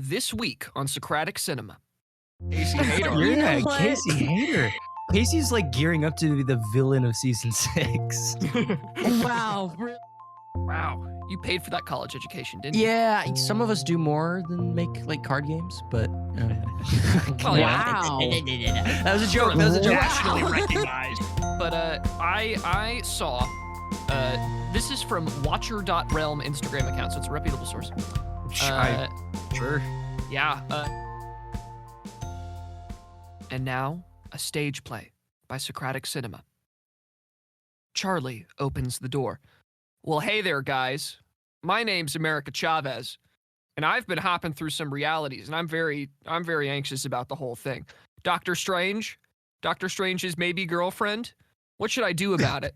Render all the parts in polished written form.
This week on Socratic Cinema. Kasey Hater. Yeah, Kasey Hater. Kasey's like gearing up to be the villain of season 6. Wow. Wow. You paid for that college education, didn't you? Yeah, some of us do more than make like card games, but Well, yeah. Wow. that was a joke. That was a joke. Nationally recognized. But I saw, this is from Watcher.realm Instagram account, so it's a reputable source. Sure. Yeah. And now, a stage play by Socratic Cinema. Charlie opens the door. Well, hey there, guys. My name's America Chavez, and I've been hopping through some realities, and I'm very anxious about the whole thing. Doctor Strange's maybe girlfriend. What should I do about it?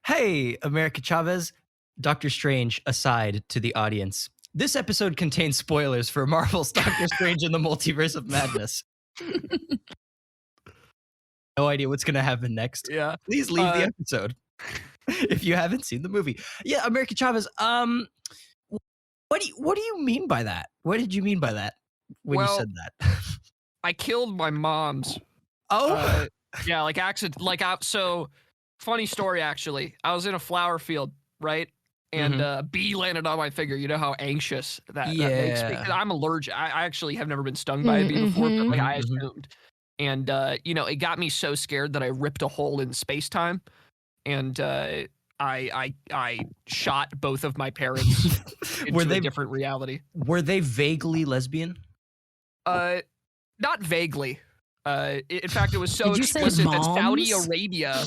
Hey, America Chavez. Doctor Strange aside to the audience. This episode contains spoilers for Marvel's Doctor Strange in the Multiverse of Madness. No idea what's going to happen next. Yeah. Please leave the episode if you haven't seen the movie. Yeah, America Chavez, what do you mean by that? What did you mean by that when you said that? I killed my mom's. Oh. Yeah, like accident. So, funny story actually. I was in a flower field, right? And a bee landed on my finger. You know how anxious that makes me. 'Cause I'm allergic. I actually have never been stung by a bee before, but like I assumed. And it got me so scared that I ripped a hole in space-time, and I shot both of my parents into a different reality. Were they vaguely lesbian? Not vaguely. In fact, it was so Did you say explicit that Saudi moms? Arabia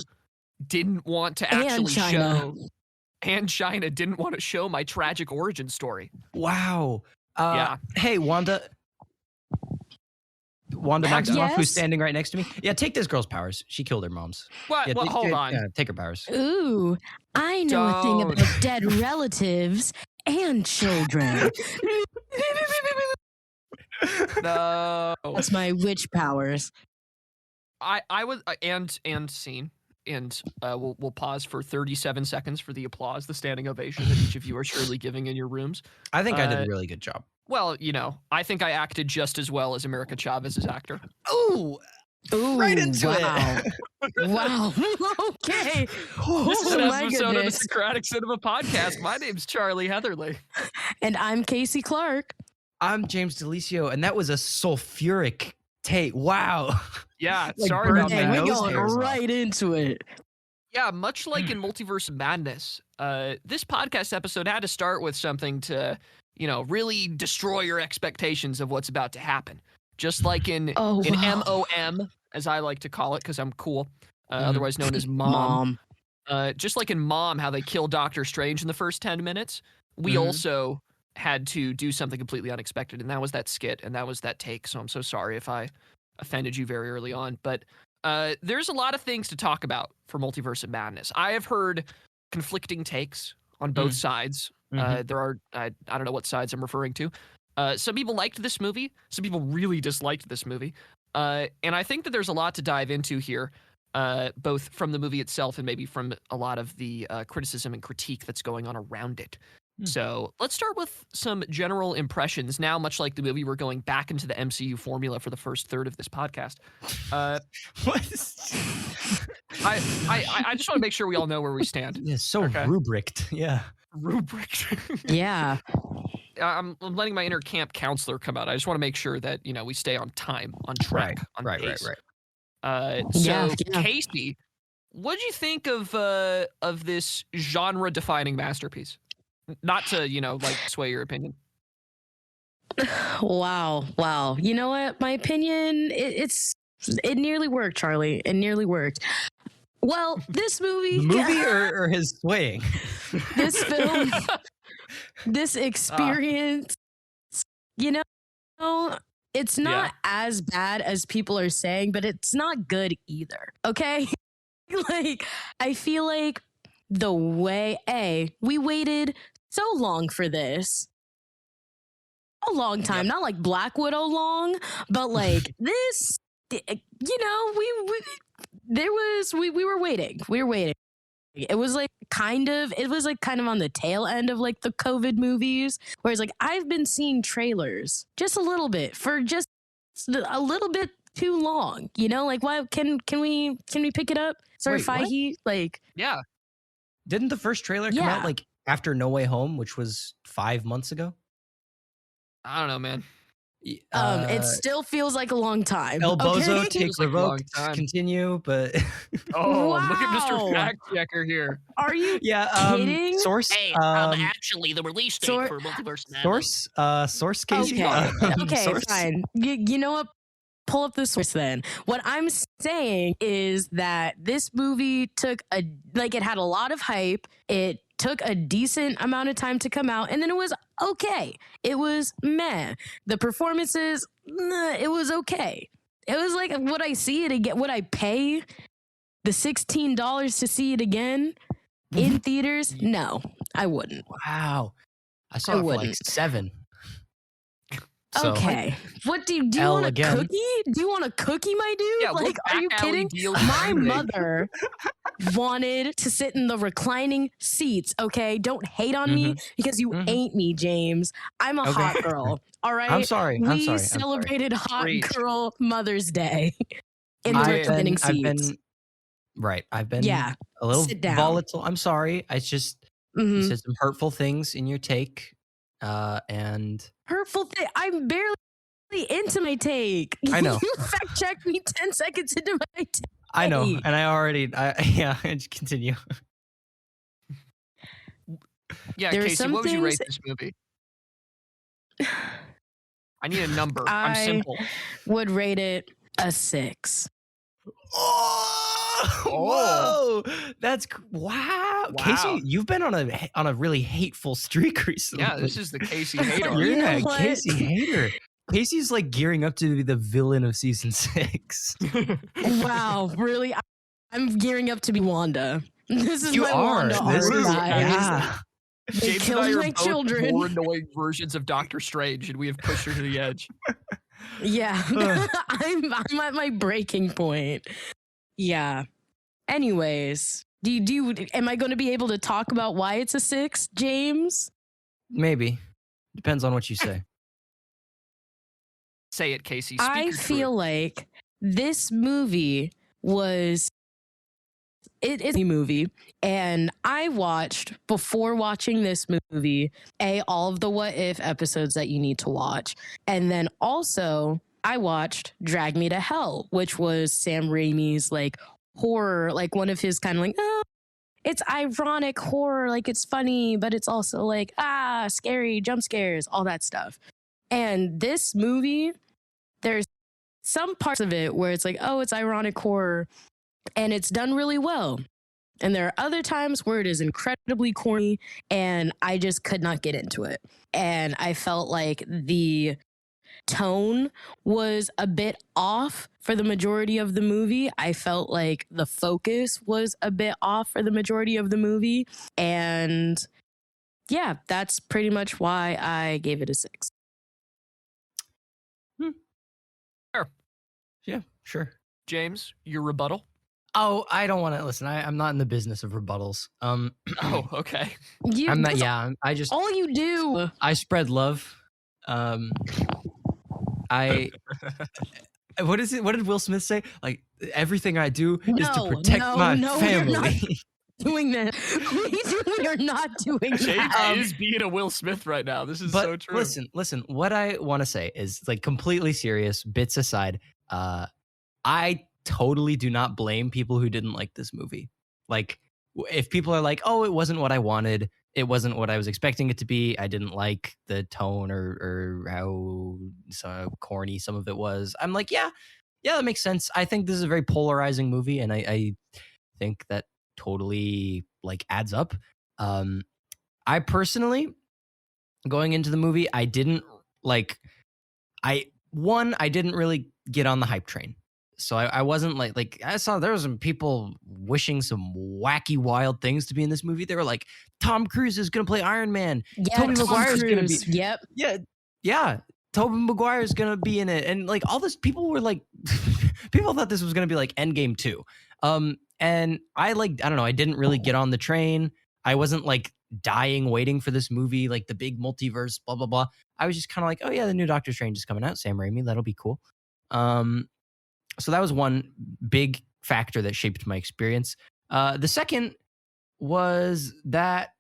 didn't want to actually show, and China didn't want to show my tragic origin story. Wow. Yeah. Hey, Wanda Maximoff, Yes? who's standing right next to me. Yeah, take this girl's powers. She killed her moms. What? Yeah, Well, hold on. Yeah, take her powers. Ooh, I know a thing Don't. about dead relatives and children. No. That's my witch powers. I was and scene. And we'll pause for 37 seconds for the applause, the standing ovation that each of you are surely giving in your rooms. I think I did a really good job. Well, I think I acted just as well as America Chavez's actor. Ooh, Ooh, right into wow. Wow. Okay. This is an my episode of the goodness. Socratic Cinema Podcast. My name's Charlie Heatherly. And I'm Kasey Clark. I'm James DeLisio, and that was a sulfuric take. Wow. Yeah, Like sorry burned about my And that. we're nose going hairs off. right into it. Yeah, much like in Multiverse of Madness, this podcast episode had to start with something to, really destroy your expectations of what's about to happen. Just like in MOM, as I like to call it, because I'm cool, otherwise known as Mom. Just like in Mom, how they kill Doctor Strange in the first 10 minutes, we also had to do something completely unexpected, and that was that skit, and that was that take, so I'm so sorry if I offended you very early on, but there's a lot of things to talk about for Multiverse of Madness. I have heard conflicting takes on both sides. There are, I don't know what sides I'm referring to. Some people liked this movie. Some people really disliked this movie. And I think that there's a lot to dive into here, both from the movie itself and maybe from a lot of the criticism and critique that's going on around it. So let's start with some general impressions. Now, much like the movie, we're going back into the MCU formula for the first third of this podcast. I just want to make sure we all know where we stand. Yeah, so rubriced. Yeah. Rubric. Yeah. I'm letting my inner camp counselor come out. I just want to make sure that we stay on time, on track, on pace. Right. So Kasey, what did you think of this genre-defining masterpiece? Not to sway your opinion. Wow. You know what? My opinion, it nearly worked, Charlie. It nearly worked. Well, this movie... The movie or his swaying? This film, this experience, it's not as bad as people are saying, but it's not good either, okay? I feel like the way, we waited so long for this. A long time, not like Black Widow long, but like this, we were waiting. We were waiting. it was like kind of on the tail end of like the COVID movies, whereas like I've been seeing trailers just a little bit for just a little bit too long, you know, like why can we pick it up? Feihe, like yeah. Didn't the first trailer come out like after No Way Home, which was 5 months ago? I don't know, man. It still feels like a long time. El Bozo, okay? take revoke, continue, but look at Mr. Fact Checker here. Are you kidding? Source. Hey, actually, the release date for Multiverse of Madness. Source, Kasey. Okay, source. fine. You know what? Pull up the source then. What I'm saying is that this movie it had a lot of hype. It took a decent amount of time to come out, and then it was okay. It was meh. The performances, it was okay. It was like, would I see it again? Would I pay the $16 to see it again in theaters? No, I wouldn't. Wow. I saw it for like $7. So, okay. What do you want a cookie? Do you want a cookie, my dude? Yeah, like, are you kidding? My mother wanted to sit in the reclining seats. Okay, don't hate on me because you ain't me, James. I'm a hot girl. All right. I'm sorry. We celebrated Hot Girl Mother's Day in the reclining seats. I've been a little volatile. I'm sorry. I just you said some hurtful things in your take. And hurtful thing. I'm barely into my take. I know. You fact checked me 10 seconds into my take. I know, and just continue. Yeah, Kasey, what would you rate this movie? I need a number. I'm simple. Would rate it a 6. Whoa! That's wow. Kasey, you've been on a really hateful streak recently. Yeah, this is the Kasey hater. Yeah, Kasey hater. Casey's like gearing up to be the villain of season 6. Wow, really? I'm gearing up to be Wanda. This is my Wanda arc, yeah. James and I are both more annoying versions of Doctor Strange, and we have pushed her to the edge. Yeah, I'm at my breaking point. Yeah. Anyways, am I going to be able to talk about why it's a 6, James? Maybe. Depends on what you say. Say it, Kasey. I feel like this movie was a movie, and I watched, before watching this movie, all of the What If episodes that you need to watch. And then also I watched Drag Me to Hell, which was Sam Raimi's like horror, like one of his kind of like, it's ironic horror, like it's funny, but it's also like, scary, jump scares, all that stuff. And this movie, there's some parts of it where it's like, it's ironic horror, and it's done really well. And there are other times where it is incredibly corny, and I just could not get into it. And I felt like the tone was a bit off for the majority of the movie. I felt like the focus was a bit off for the majority of the movie. And yeah, that's pretty much why I gave it a 6. Sure. Yeah, sure. James, your rebuttal? Oh, I don't want to listen. I'm not in the business of rebuttals. Oh, okay. I'm not. Yeah, I just all you do. I spread love. What is it? What did Will Smith say? Like, everything I do is to protect my family. We're not doing that. We are not doing that. James is being a Will Smith right now. This is so true. Listen. What I want to say is, like, completely serious. Bits aside, I totally do not blame people who didn't like this movie. Like, if people are like, it wasn't what I wanted, it wasn't what I was expecting it to be, I didn't like the tone or how corny some of it was, I'm like, yeah, that makes sense. I think this is a very polarizing movie, and I think that totally like adds up. I personally, going into the movie, I didn't really get on the hype train. So I wasn't like I saw there was some people wishing some wacky, wild things to be in this movie. They were like, Tom Cruise is going to play Iron Man. Yeah, Tobey Maguire is going to be. Yep. Yeah. Tobey Maguire is going to be in it. And like all this, people were like, people thought this was going to be like Endgame 2. And I don't know, I didn't really get on the train. I wasn't like dying waiting for this movie, like the big multiverse, blah, blah, blah. I was just kind of like, oh yeah, the new Doctor Strange is coming out, Sam Raimi, that'll be cool. So that was one big factor that shaped my experience. The second was that,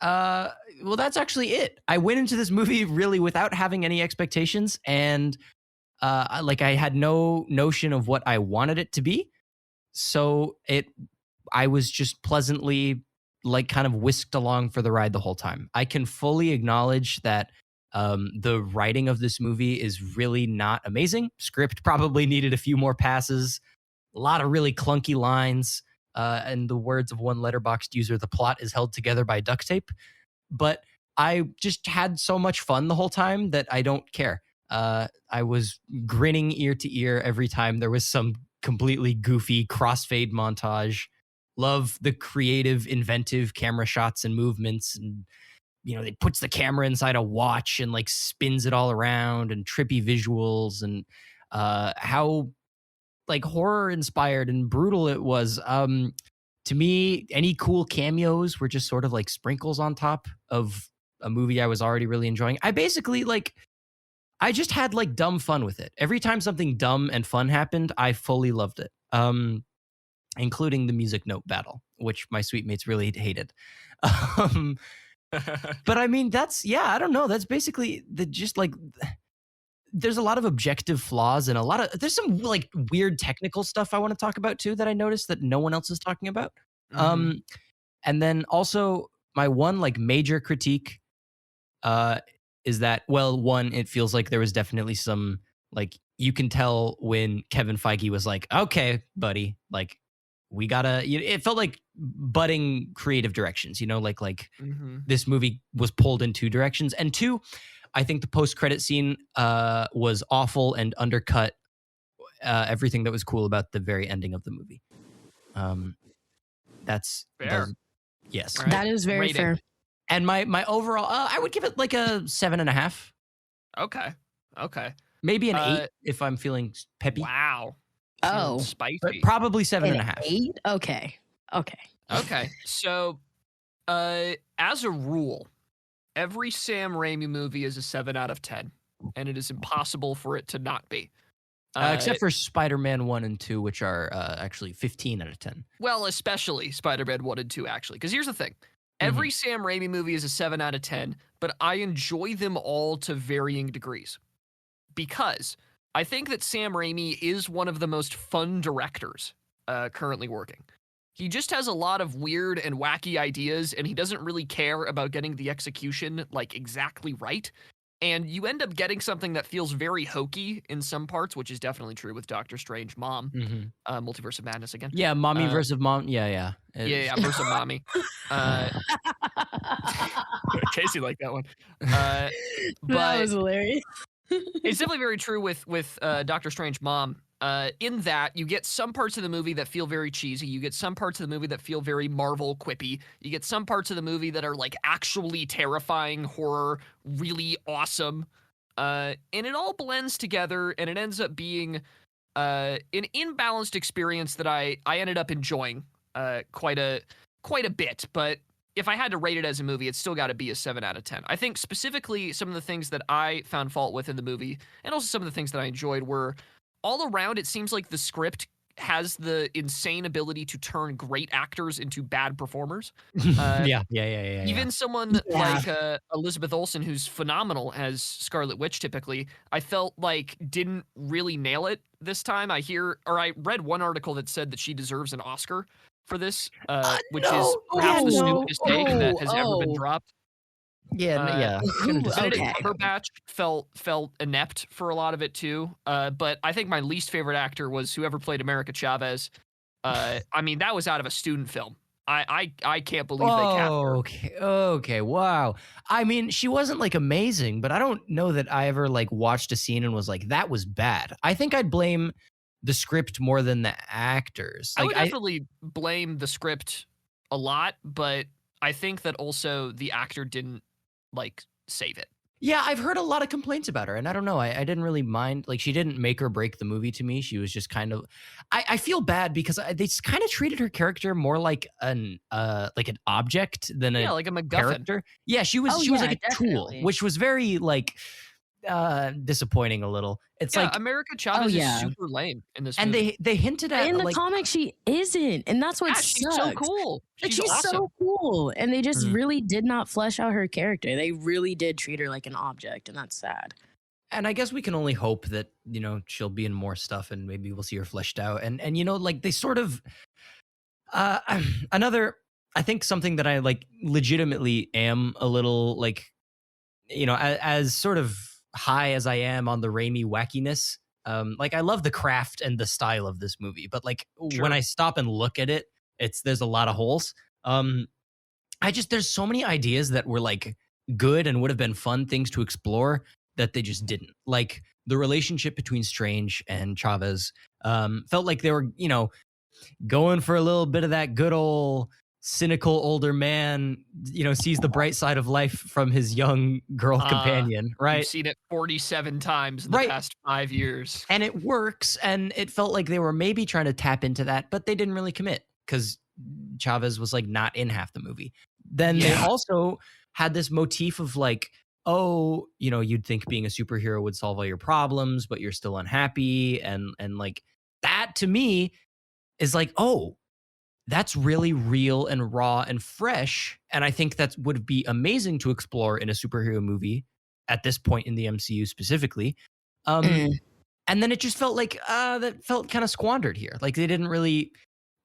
well, that's actually it. I went into this movie really without having any expectations, and I had no notion of what I wanted it to be. So I was just pleasantly like kind of whisked along for the ride the whole time. I can fully acknowledge that the writing of this movie is really not amazing. Script probably needed a few more passes, a lot of really clunky lines. And the words of one Letterboxd user, the plot is held together by duct tape. But I just had so much fun the whole time that I don't care. I was grinning ear to ear every time there was some completely goofy crossfade montage. Love the creative, inventive camera shots and movements, and it puts the camera inside a watch and like spins it all around, and trippy visuals, and how like horror inspired and brutal it was. To me, any cool cameos were just sort of like sprinkles on top of a movie I was already really enjoying. I basically I just had like dumb fun with it. Every time something dumb and fun happened, I fully loved it. Including the music note battle, which my sweet mates really hated. But I mean, I don't know. That's basically there's a lot of objective flaws and there's some like weird technical stuff I want to talk about too that I noticed that no one else is talking about. Mm-hmm. And then also my one like major critique is that, well, one, it feels like there was definitely some like, you can tell when Kevin Feige was like, okay, buddy, like we gotta, it felt like budding creative directions, Mm-hmm. this movie was pulled in two directions. And two, I think the post-credit scene was awful and undercut everything that was cool about the very ending of the movie. That's fair. Yes. Right. That is very fair. And my overall, I would give it like a 7.5. Okay. Maybe an 8 if I'm feeling peppy. Wow. Oh, spicy. But probably 7.5. 8? Okay. So, as a rule, every Sam Raimi movie is a 7 out of 10, and it is impossible for it to not be. Except for Spider-Man 1 and 2, which are actually 15 out of 10. Well, especially Spider-Man 1 and 2, actually. Because here's the thing. Every Sam Raimi movie is a 7 out of 10, but I enjoy them all to varying degrees. Because I think that Sam Raimi is one of the most fun directors currently working. He just has a lot of weird and wacky ideas, and he doesn't really care about getting the execution like exactly right. And you end up getting something that feels very hokey in some parts, which is definitely true with Doctor Strange Mom, Multiverse of Madness again. Yeah, Mommy versus Mom. Yeah. Yeah, versus Mommy. Kasey liked that one. That was hilarious. It's definitely very true with Doctor Strange Mom. In that you get some parts of the movie that feel very cheesy. You get some parts of the movie that feel very Marvel quippy. You get some parts of the movie that are like actually terrifying horror, really awesome. And it all blends together, and it ends up being an imbalanced experience that I ended up enjoying quite a bit. But if I had to rate it as a movie, it's still got to be a 7 out of 10. I think specifically some of the things that I found fault with in the movie, and also some of the things that I enjoyed, were all around. It seems like the script has the insane ability to turn great actors into bad performers. Yeah. Even someone like Elizabeth Olsen, who's phenomenal as Scarlet Witch typically, I felt like didn't really nail it this time. I read one article that said that she deserves an Oscar for this, which is perhaps the stupidest take that has ever been dropped. Yeah. Benedict Cumberbatch felt inept for a lot of it too. But I think my least favorite actor was whoever played America Chavez. I mean, that was out of a student film. I can't believe they cast her. Okay, wow. I mean, she wasn't like amazing, but I don't know that I ever like watched a scene and was like, that was bad. I think I'd blame the script more than the actors. I would definitely blame the script a lot, but I think that also the actor didn't like save it. Yeah, I've heard a lot of complaints about her, and I don't know. I didn't really mind. Like, she didn't make or break the movie to me. She was just kind of. I feel bad because they kind of treated her character more like an object than Yeah, a like a MacGuffin. character. Yeah, she was like a tool, which was very like disappointing a little. It's Yeah, like America Chavez is super lame in this and movie. they hinted at in the like comic she isn't, and that's what yeah, sucks. she's so cool. Like, She's awesome. so cool, and they just really did not flesh out her character. They really did treat her like an object, and that's sad. And I guess we can only hope that, you know, she'll be in more stuff and maybe we'll see her fleshed out. And you know, like they sort of another, I think something that I like legitimately am a little like, you know, as sort of high as I am on the Raimi wackiness, like I love the craft and the style of this movie, but like when I stop and look at it, there's a lot of holes. There's so many ideas that were like good and would have been fun things to explore that they just didn't. Like the relationship between Strange and Chavez felt like they were, you know, going for a little bit of that good old cynical older man, you know, sees the bright side of life from his young girl companion, right? You've seen it 47 times in the past 5 years. And it works, and it felt like they were maybe trying to tap into that, but they didn't really commit because Chavez was like not in half the movie. Then they also had this motif of like, oh, you know, you'd think being a superhero would solve all your problems, but you're still unhappy. And like that to me is like, oh, that's really real and raw and fresh. And I think that would be amazing to explore in a superhero movie at this point in the MCU specifically. And then it just felt like that felt kind of squandered here. Like they didn't really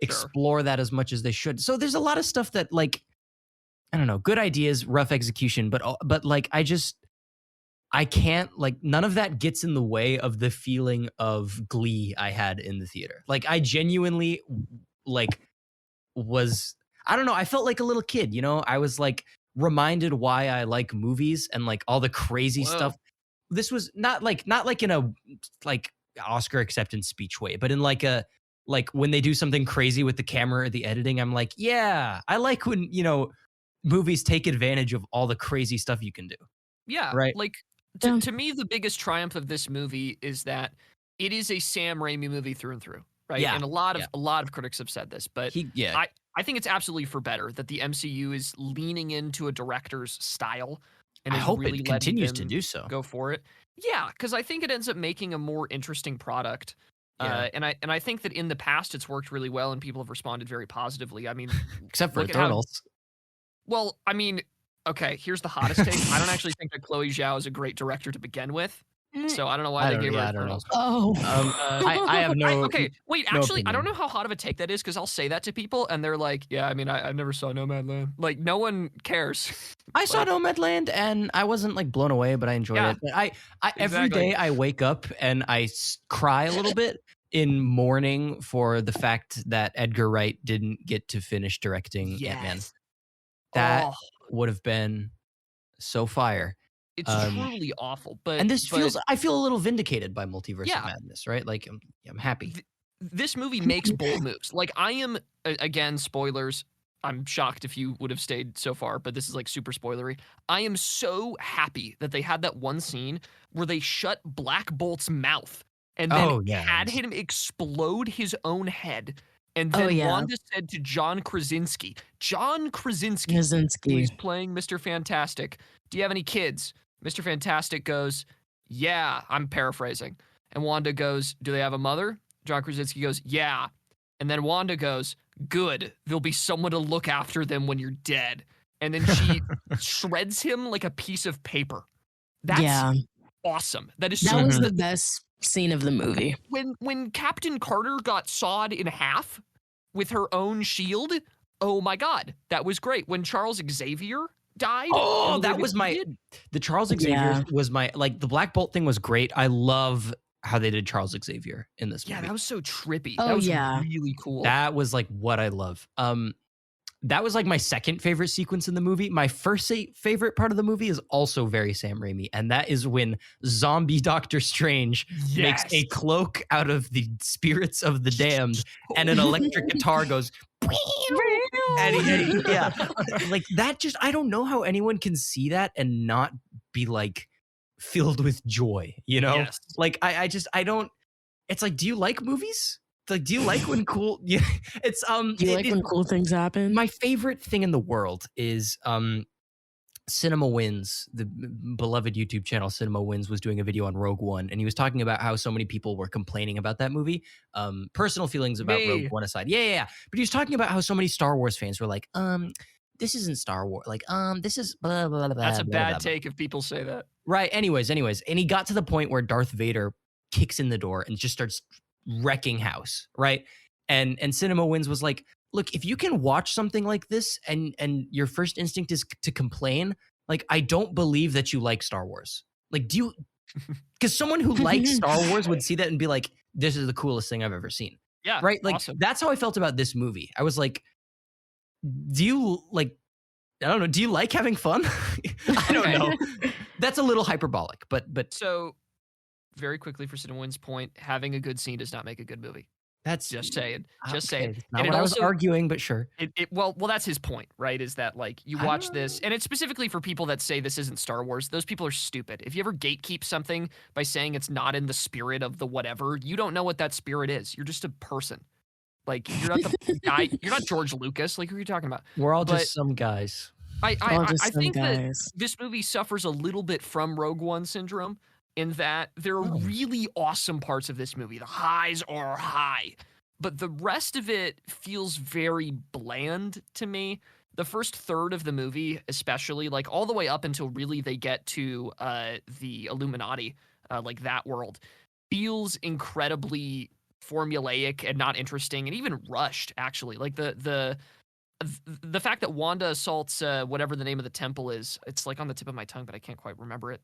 explore that as much as they should. So there's a lot of stuff that like, I don't know, good ideas, rough execution, but like I can't, like, none of that gets in the way of the feeling of glee I had in the theater. Like I genuinely like I don't know, I felt like a little kid, you know? I was like reminded why I like movies and like all the crazy stuff. This was not like in a like Oscar acceptance speech way, but in like when they do something crazy with the camera or the editing, I'm like, yeah, I like when, you know, movies take advantage of all the crazy stuff you can do. Yeah, right. Like to me, the biggest triumph of this movie is that it is a Sam Raimi movie through and through, right? Yeah, and a lot of critics have said this, but I think it's absolutely for better that the MCU is leaning into a director's style, and I hope really it continues to do so. Go for it, yeah, because I think it ends up making a more interesting product. Yeah. And I think that in the past it's worked really well and people have responded very positively. I mean, except for Eternals. Well, I mean, okay, here's the hottest take. I don't actually think that Chloe Zhao is a great director to begin with. So I don't know why they gave her Eternals. I have no. Okay, wait. Actually, I don't know how hot of a take that is because I'll say that to people and they're like, "Yeah, I mean, I never saw Nomadland. Like, no one cares." I saw Nomadland and I wasn't like blown away, but I enjoyed it. But every day I wake up and I cry a little bit in mourning for the fact that Edgar Wright didn't get to finish directing Ant-Man. That would have been so fire. It's truly awful, but I feel a little vindicated by Multiverse of Madness, right? Like I'm happy. This movie makes bold moves. Like I am, again, spoilers. I'm shocked if you would have stayed so far, but this is like super spoilery. I am so happy that they had that one scene where they shut Black Bolt's mouth and then had him explode his own head. And then Wanda said to John Krasinski, who is playing Mr. Fantastic, "Do you have any kids?" Mr. Fantastic goes, "Yeah," I'm paraphrasing. And Wanda goes, "Do they have a mother?" John Krasinski goes, "Yeah." And then Wanda goes, "Good. There'll be someone to look after them when you're dead." And then she shreds him like a piece of paper. That's awesome. That was the best scene of the movie. When Captain Carter got sawed in half with her own shield, oh my God, that was great. When Charles Xavier died. Oh, that was the Charles Xavier was my, like the Black Bolt thing was great. I love how they did Charles Xavier in this movie. Yeah, that was so trippy. That was really cool. That was like what I love. That was like my second favorite sequence in the movie. My first favorite part of the movie is also very Sam Raimi, and that is when zombie Doctor Strange makes a cloak out of the spirits of the damned, and an electric guitar goes, and like that. Just I don't know how anyone can see that and not be like filled with joy, you know? Yes. Like I don't, it's like, do you like movies? It's like, do you like when cool, yeah, it's, Do you like when cool things happen? my favorite thing in the world is, Cinema Wins, the beloved YouTube channel Cinema Wins, was doing a video on Rogue One, and he was talking about how so many people were complaining about that movie. Personal feelings about Rogue One aside, yeah. But he was talking about how so many Star Wars fans were like, this isn't Star Wars, like, this is blah blah blah. That's a blah, bad blah, blah. take if people say that. Right. Anyways, and he got to the point where Darth Vader kicks in the door and just starts wrecking house, right? And Cinema Wins was like, look, if you can watch something like this and your first instinct is to complain, like, I don't believe that you like Star Wars. Like, do you? Because someone who likes Star Wars would see that and be like, this is the coolest thing I've ever seen. Yeah. Right. Like, awesome. That's how I felt about this movie. I was like, do you like, I don't know, do you like having fun? I don't know. That's a little hyperbolic, but So very quickly for Cinema Wins' point, having a good scene does not make a good movie. that's Just saying. Just okay, saying. that's not And what it I was also- arguing, but sure. Well, that's his point, right? Is that like you I watch don't this, and it's specifically for people that say this isn't Star Wars. Those people are stupid. If you ever gatekeep something by saying it's not in the spirit of the whatever, you don't know what that spirit is. You're just a person. Like you're not the guy. You're not George Lucas. Like who are you talking about? We're all But- just some guys. I Just some think that guys. this movie suffers a little bit from Rogue One syndrome in that there are really awesome parts of this movie. The highs are high, but the rest of it feels very bland to me. The first third of the movie, especially, like all the way up until really they get to the Illuminati, like that world, feels incredibly formulaic and not interesting and even rushed, actually. Like the fact that Wanda assaults whatever the name of the temple is, it's like on the tip of my tongue, but I can't quite remember it.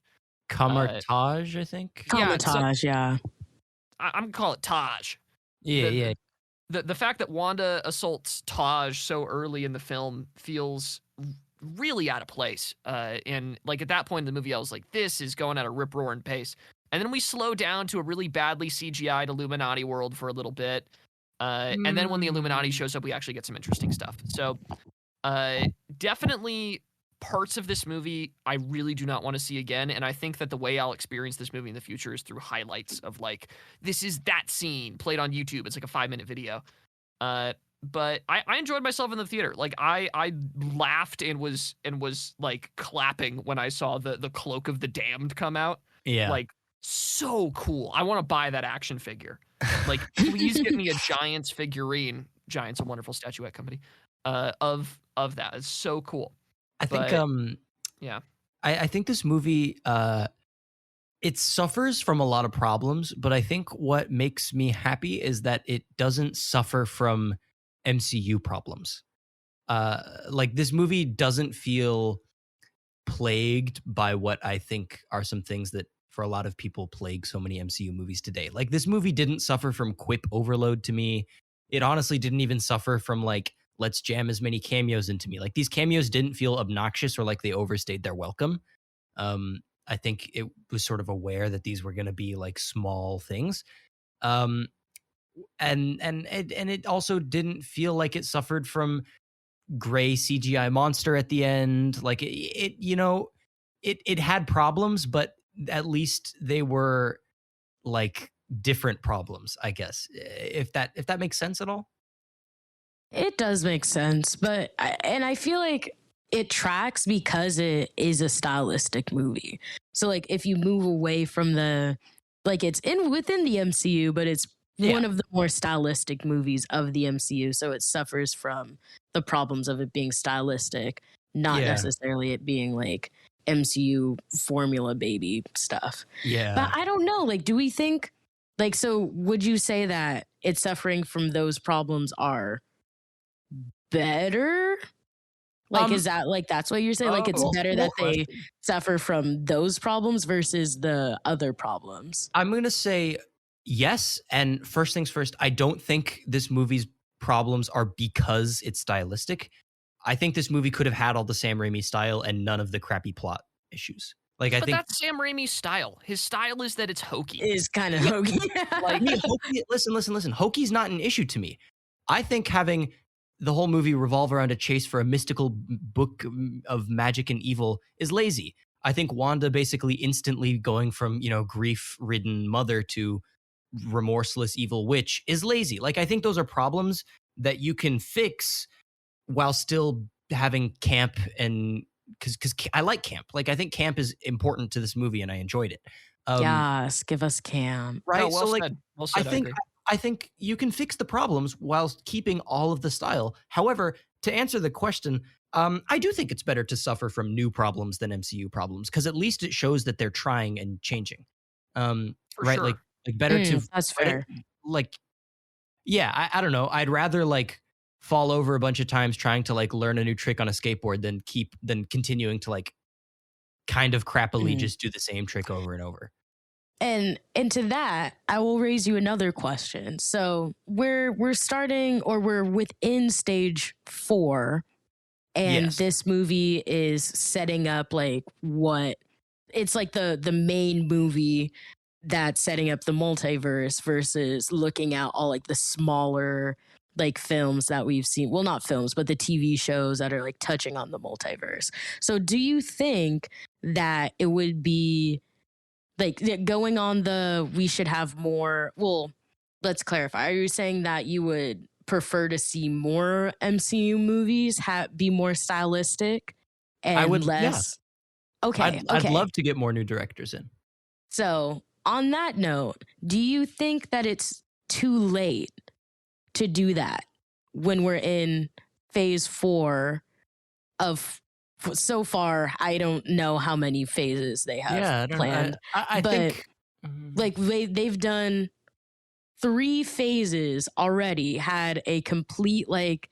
Kamartage, I think. Yeah, so- Comatage, yeah. I'm gonna call it Taj. Yeah, the- yeah. The fact that Wanda assaults Taj so early in the film feels really out of place. And like at that point in the movie, I was like, this is going at a rip roaring pace. And then we slow down to a really badly CGI'd Illuminati world for a little bit. And then when the Illuminati shows up, we actually get some interesting stuff. So definitely parts of this movie I really do not want to see again. And I think that the way I'll experience this movie in the future is through highlights of like, this is that scene played on YouTube. It's like a 5-minute video. But I enjoyed myself in the theater. Like I laughed and was like clapping when I saw the Cloak of the Damned come out. Yeah. Like so cool. I want to buy that action figure. Like please get me a Giants figurine. Giants, a wonderful statuette company. Of that. It's so cool. I think But- yeah. I think this movie it suffers from a lot of problems, but I think what makes me happy is that it doesn't suffer from MCU problems. Like this movie doesn't feel plagued by what I think are some things that for a lot of people plague so many MCU movies today. Like this movie didn't suffer from quip overload to me. It honestly didn't even suffer from like, let's jam as many cameos into me. Like these cameos didn't feel obnoxious or like they overstayed their welcome. I think it was sort of aware that these were going to be like small things. And it also didn't feel like it suffered from gray CGI monster at the end. Like it had problems, but at least they were like different problems, I guess. If that makes sense at all. It does make sense, but I feel like it tracks because it is a stylistic movie. So like if you move away from the like it's within the MCU, but it's one of the more stylistic movies of the MCU, so it suffers from the problems of it being stylistic, not necessarily it being like MCU formula baby stuff. Yeah. But I don't know, like do we think like so would you say that it's suffering from those problems are better? Like is that like that's what you're saying? Like it's better that they suffer from those problems versus the other problems? I'm going to say yes. And first things first, I don't think this movie's problems are because it's stylistic. I think this movie could have had all the Sam Raimi style and none of the crappy plot issues. Like But I think that's Sam Raimi's style. His style is that it's hokey. Is kind of hokey. Like hokey, listen. Hokey's not an issue to me. I think having the whole movie revolve around a chase for a mystical book of magic and evil is lazy. I think Wanda basically instantly going from, grief-ridden mother to remorseless evil witch is lazy. Like, I think those are problems that you can fix while still having camp, and because I like camp. Like, I think camp is important to this movie and I enjoyed it. Yes, give us camp. No, Right? well So like, said. Well I said. I think agree. I think you can fix the problems while keeping all of the style. However, to answer the question, I do think it's better to suffer from new problems than MCU problems, because at least it shows that they're trying and changing. For Right? sure. Like better to That's better- fair. like yeah, I don't know. I'd rather like fall over a bunch of times trying to like learn a new trick on a skateboard than continuing to like kind of crappily Mm. just do the same trick over and over. And to that, I will raise you another question. So we're starting, or we're within stage 4, and Yes. this movie is setting up like what it's like the main movie that's setting up the multiverse versus looking at all like the smaller like films that we've seen. Well, not films, but the TV shows that are like touching on the multiverse. So do you think that it would be like going on we should have more? Well, let's clarify. Are you saying that you would prefer to see more MCU movies be more stylistic and I would, less? Okay, I'd love to get more new directors in. So, on that note, do you think that it's too late to do that when we're in phase 4 of so far? I don't know how many phases they have planned. I but think like they've done 3 phases already, had a complete like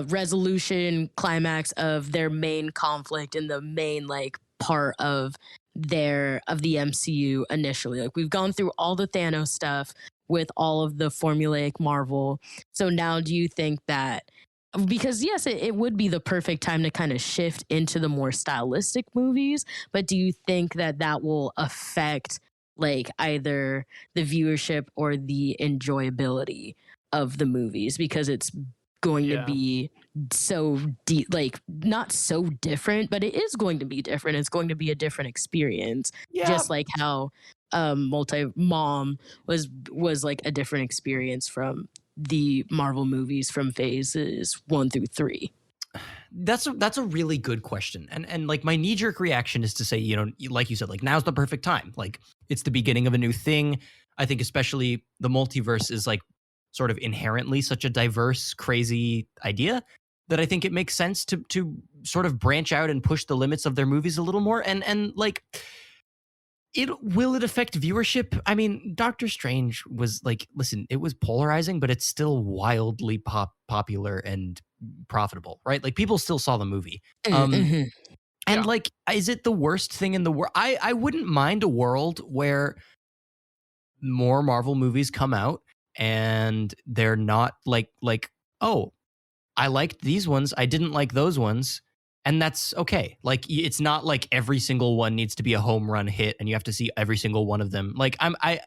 resolution climax of their main conflict in the main like part of the MCU initially. Like, we've gone through all the Thanos stuff with all of the formulaic Marvel. So now do you think that, because yes, it would be the perfect time to kind of shift into the more stylistic movies, but do you think that that will affect like either the viewership or the enjoyability of the movies, because it's going to be so like not so different, but it is going to be different. It's going to be a different experience, just like how Multi-Mom was like a different experience from the Marvel movies from phases 1 through 3. That's a really good question. And like, my knee-jerk reaction is to say, like you said, like, now's the perfect time. Like, it's the beginning of a new thing. I think especially the multiverse is like sort of inherently such a diverse, crazy idea that I think it makes sense to sort of branch out and push the limits of their movies a little more. And like, will it affect viewership? I mean, Doctor Strange was like, listen, it was polarizing, but it's still wildly popular and profitable, right? Like, people still saw the movie. And like, is it the worst thing in the world? I wouldn't mind a world where more Marvel movies come out and they're not like, oh, I liked these ones, I didn't like those ones, and that's okay. Like, it's not like every single one needs to be a home run hit and you have to see every single one of them. Like, I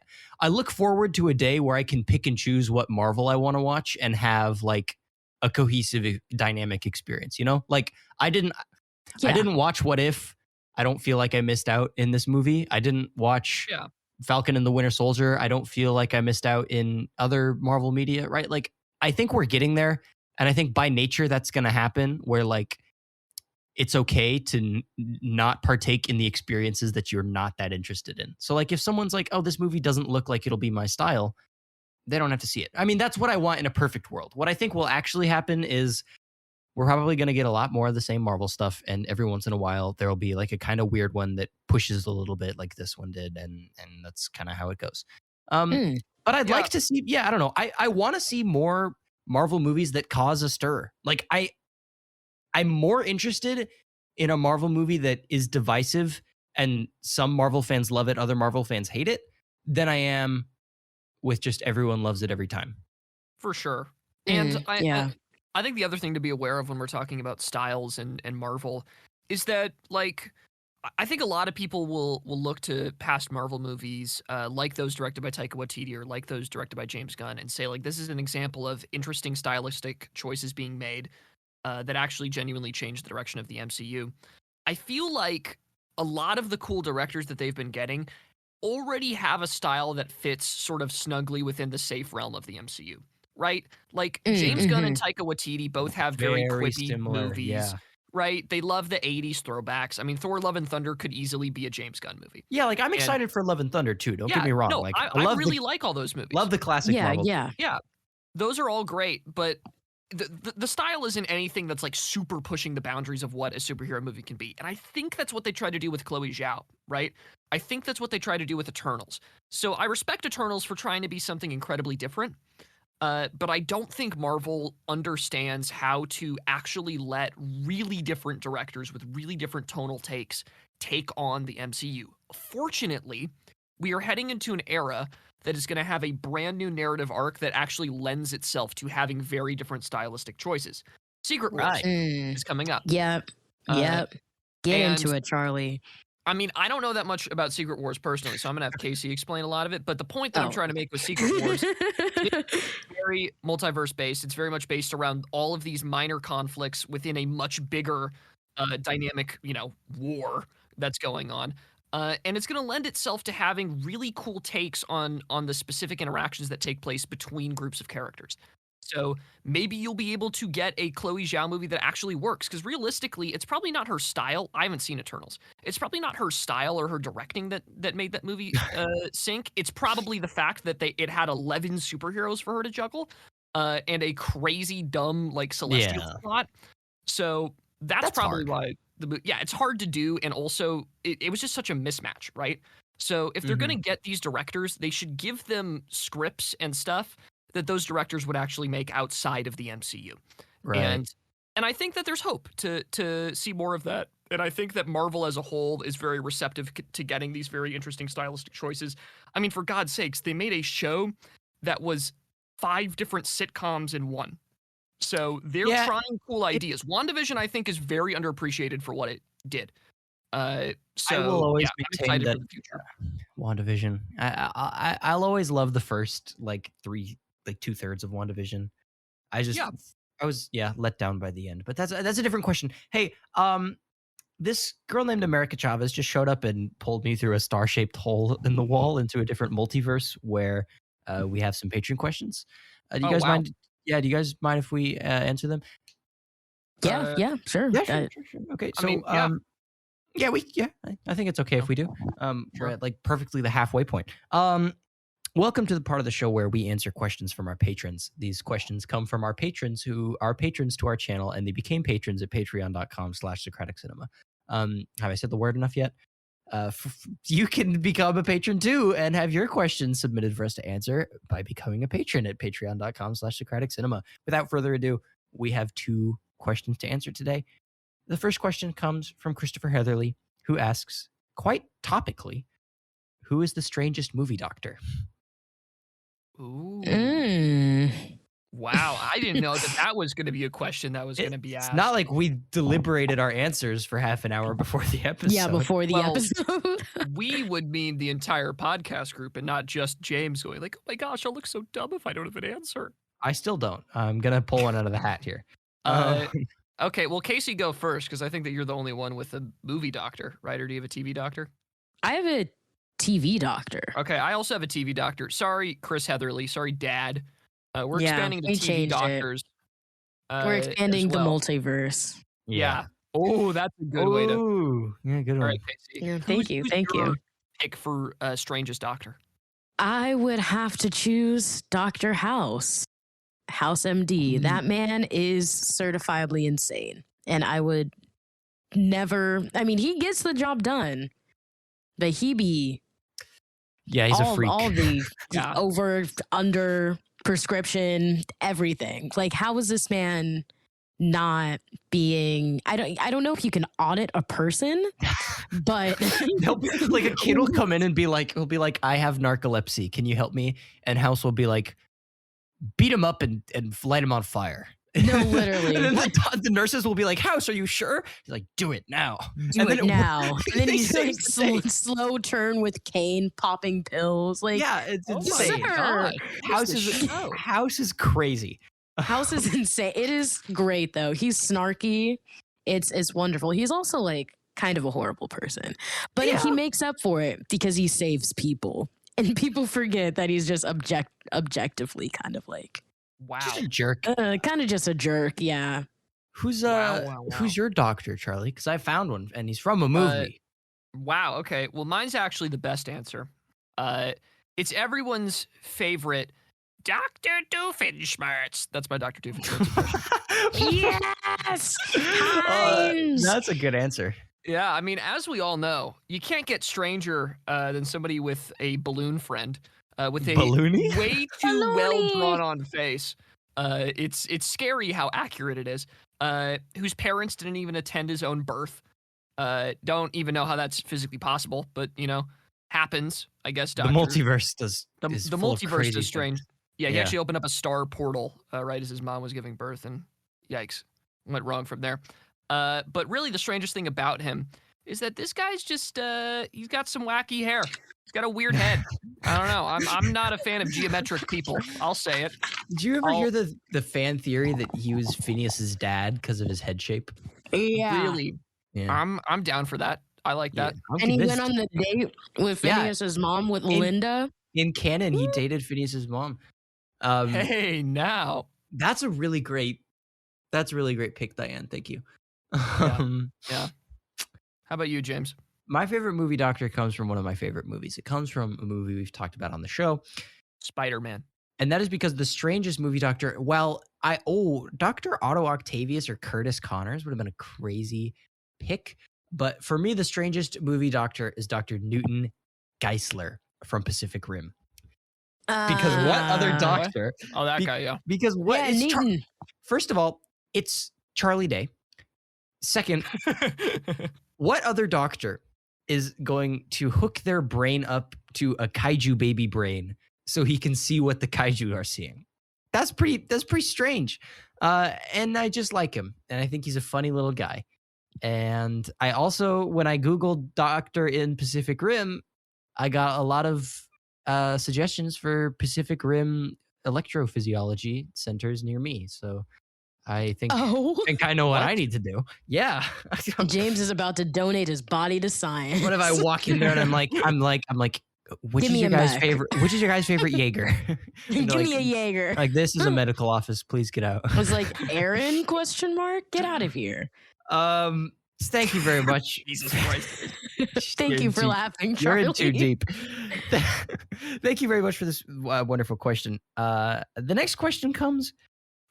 look forward to a day where I can pick and choose what Marvel I want to watch and have like a cohesive dynamic experience, Like, I didn't watch What If. I don't feel like I missed out in this movie. I didn't watch Falcon and the Winter Soldier. I don't feel like I missed out in other Marvel media, right? Like, I think we're getting there. And I think by nature that's going to happen, where like, it's okay to not partake in the experiences that you're not that interested in. So like, if someone's like, oh, this movie doesn't look like it'll be my style, they don't have to see it. I mean, that's what I want in a perfect world. What I think will actually happen is we're probably going to get a lot more of the same Marvel stuff. And every once in a while, there'll be like a kind of weird one that pushes a little bit like this one did. And that's kind of how it goes. But I'd like to see, I don't know. I want to see more Marvel movies that cause a stir. Like, I'm more interested in a Marvel movie that is divisive and some Marvel fans love it, other Marvel fans hate it, than I am with just everyone loves it every time. For sure. And I think the other thing to be aware of when we're talking about styles and Marvel is that, like, I think a lot of people will look to past Marvel movies, like those directed by Taika Waititi or like those directed by James Gunn, and say, like, this is an example of interesting stylistic choices being made that actually genuinely changed the direction of the MCU. I feel like a lot of the cool directors that they've been getting already have a style that fits sort of snugly within the safe realm of the MCU, right? Like James Gunn and Taika Waititi both have very quippy similar, movies, yeah. right? They love the 80s throwbacks. I mean, Thor Love and Thunder could easily be a James Gunn movie. Yeah, like I'm excited for Love and Thunder too. Don't get me wrong. No, like I really like all those movies. Love the classic Marvel. Yeah. Those are all great, but the style isn't anything that's like super pushing the boundaries of what a superhero movie can be. And I think that's what they try to do with Chloe Zhao, right? I think that's what they try to do with Eternals. So I respect Eternals for trying to be something incredibly different. But I don't think Marvel understands how to actually let really different directors with really different tonal takes take on the MCU. Fortunately, we are heading into an era that is going to have a brand new narrative arc that actually lends itself to having very different stylistic choices. Secret Wars is coming up. Yep. Get into it, Charlie. I mean, I don't know that much about Secret Wars personally, so I'm going to have Kasey explain a lot of it. But the point that I'm trying to make with Secret Wars is very multiverse based. It's very much based around all of these minor conflicts within a much bigger dynamic, war that's going on. And it's going to lend itself to having really cool takes on the specific interactions that take place between groups of characters. So maybe you'll be able to get a Chloe Zhao movie that actually works, because realistically, it's probably not her style. I haven't seen Eternals. It's probably not her style or her directing that made that movie sink. It's probably the fact that it had 11 superheroes for her to juggle and a crazy, dumb, like, celestial plot. So that's probably hard. why it's hard to do, and also it was just such a mismatch, right? So if they're going to get these directors, they should give them scripts and stuff that those directors would actually make outside of the MCU. Right. And I think that there's hope to see more of that. And I think that Marvel as a whole is very receptive to getting these very interesting stylistic choices. I mean, for God's sakes, they made a show that was 5 different sitcoms in one. So they're trying cool ideas. WandaVision, I think, is very underappreciated for what it did. So I will always I'm excited that for the future. WandaVision. I'll always love the first 2/3 of WandaVision. I was let down by the end, but that's a different question. Hey, this girl named America Chavez just showed up and pulled me through a star-shaped hole in the wall into a different multiverse where we have some Patron questions. Do you guys mind? Yeah, do you guys mind if we answer them? Sure. Yeah, sure. Okay, so I think it's okay if we do. We're at perfectly the halfway point. Welcome to the part of the show where we answer questions from our patrons. These questions come from our patrons who are patrons to our channel, and they became patrons at patreon.com/Socratic Cinema. Have I said the word enough yet? You can become a patron too and have your questions submitted for us to answer by becoming a patron at patreon.com/Socratic Cinema. Without further ado, we have 2 questions to answer today. The first question comes from Christopher Heatherly, who asks, quite topically, who is the strangest movie doctor? Ooh. Wow, I didn't know that was going to be a question that was going to be asked. It's not like we deliberated our answers for half an hour before the episode. Yeah, before the episode. We would mean the entire podcast group and not just James going like, oh my gosh, I'll look so dumb if I don't have an answer. I still don't. I'm going to pull one out of the hat here. Okay, well, Kasey, go first, because I think that you're the only one with a movie doctor, right? Or do you have a TV doctor? I have a TV doctor. Okay, I also have a TV doctor. Sorry, Chris Heatherly. Sorry, Dad. We're expanding the TV doctors. We're expanding the multiverse. Yeah. Oh, that's a good way to. Yeah, good one. All right, Kasey. Yeah, thank you. Pick for strangest doctor. I would have to choose Dr. House MD. That man is certifiably insane. And I would never, he gets the job done, but he be. Yeah, he's a freak. All the over, under, prescription, everything. Like, how is this man not being, I don't know if you can audit a person, but he'll be like, a kid will come in and he'll be like, I have narcolepsy, can you help me? And House will be like, beat him up and light him on fire. No, literally. And then the nurses will be like, House, are you sure? He's like, do it now. And then he's like slow turn with cane popping pills. Like, yeah, it's insane. House is crazy. House is insane. It is great though. He's snarky. It's wonderful. He's also like kind of a horrible person. But he makes up for it because he saves people. And people forget that he's just objectively kind of like... Wow. Just a jerk. Kind of just a jerk, yeah. Who's Wow. who's your doctor, Charlie? Because I found one, and he's from a movie. Wow, okay. Well, mine's actually the best answer. It's everyone's favorite Dr. Doofenshmirtz. That's my Dr. Doofenshmirtz impression. Yes! That's a good answer. Yeah, I mean, as we all know, you can't get stranger than somebody with a balloon friend. With a Balloony? way too well drawn on face. It's scary how accurate it is. Whose parents didn't even attend his own birth. Don't even know how that's physically possible, but happens. I guess. The multiverse does. The multiverse is strange. Things. Yeah, he actually opened up a star portal right as his mom was giving birth, and yikes, went wrong from there. But really, the strangest thing about him is that this guy's just he's got some wacky hair. He's got a weird head. I don't know. I'm not a fan of geometric people. I'll say it. Did you ever hear the fan theory that he was Phineas's dad because of his head shape? Yeah. Really? Yeah. I'm down for that. I like that. And he went on the date with Phineas's mom with Linda. In canon, he dated Phineas's mom. Hey, now. That's a really great pick, Diane. Thank you. Yeah. How about you, James? My favorite movie doctor comes from one of my favorite movies. It comes from a movie we've talked about on the show. Spider-Man. And that is because the strangest movie doctor, Dr. Otto Octavius or Curtis Connors would have been a crazy pick. But for me, the strangest movie doctor is Dr. Newton Geisler from Pacific Rim. Because what other doctor? Oh, that guy, yeah. Because what is Newton. First of all, it's Charlie Day. Second, what other doctor is going to hook their brain up to a kaiju baby brain so he can see what the kaiju are seeing? That's pretty strange. And I just like him. And I think he's a funny little guy. And I also, when I Googled doctor in Pacific Rim, I got a lot of suggestions for Pacific Rim electrophysiology centers near me. So I think I know what I need to do. Yeah. James is about to donate his body to science. What if I walk in there and I'm like, which is your guys' favorite Jaeger? Give me a Jaeger. Like, this is a medical office. Please get out. I was like, Aaron? ? Get out of here. Thank you very much. Jesus Christ. Thank you for laughing, Charlie. You're in too deep. Thank you very much for this wonderful question. The next question comes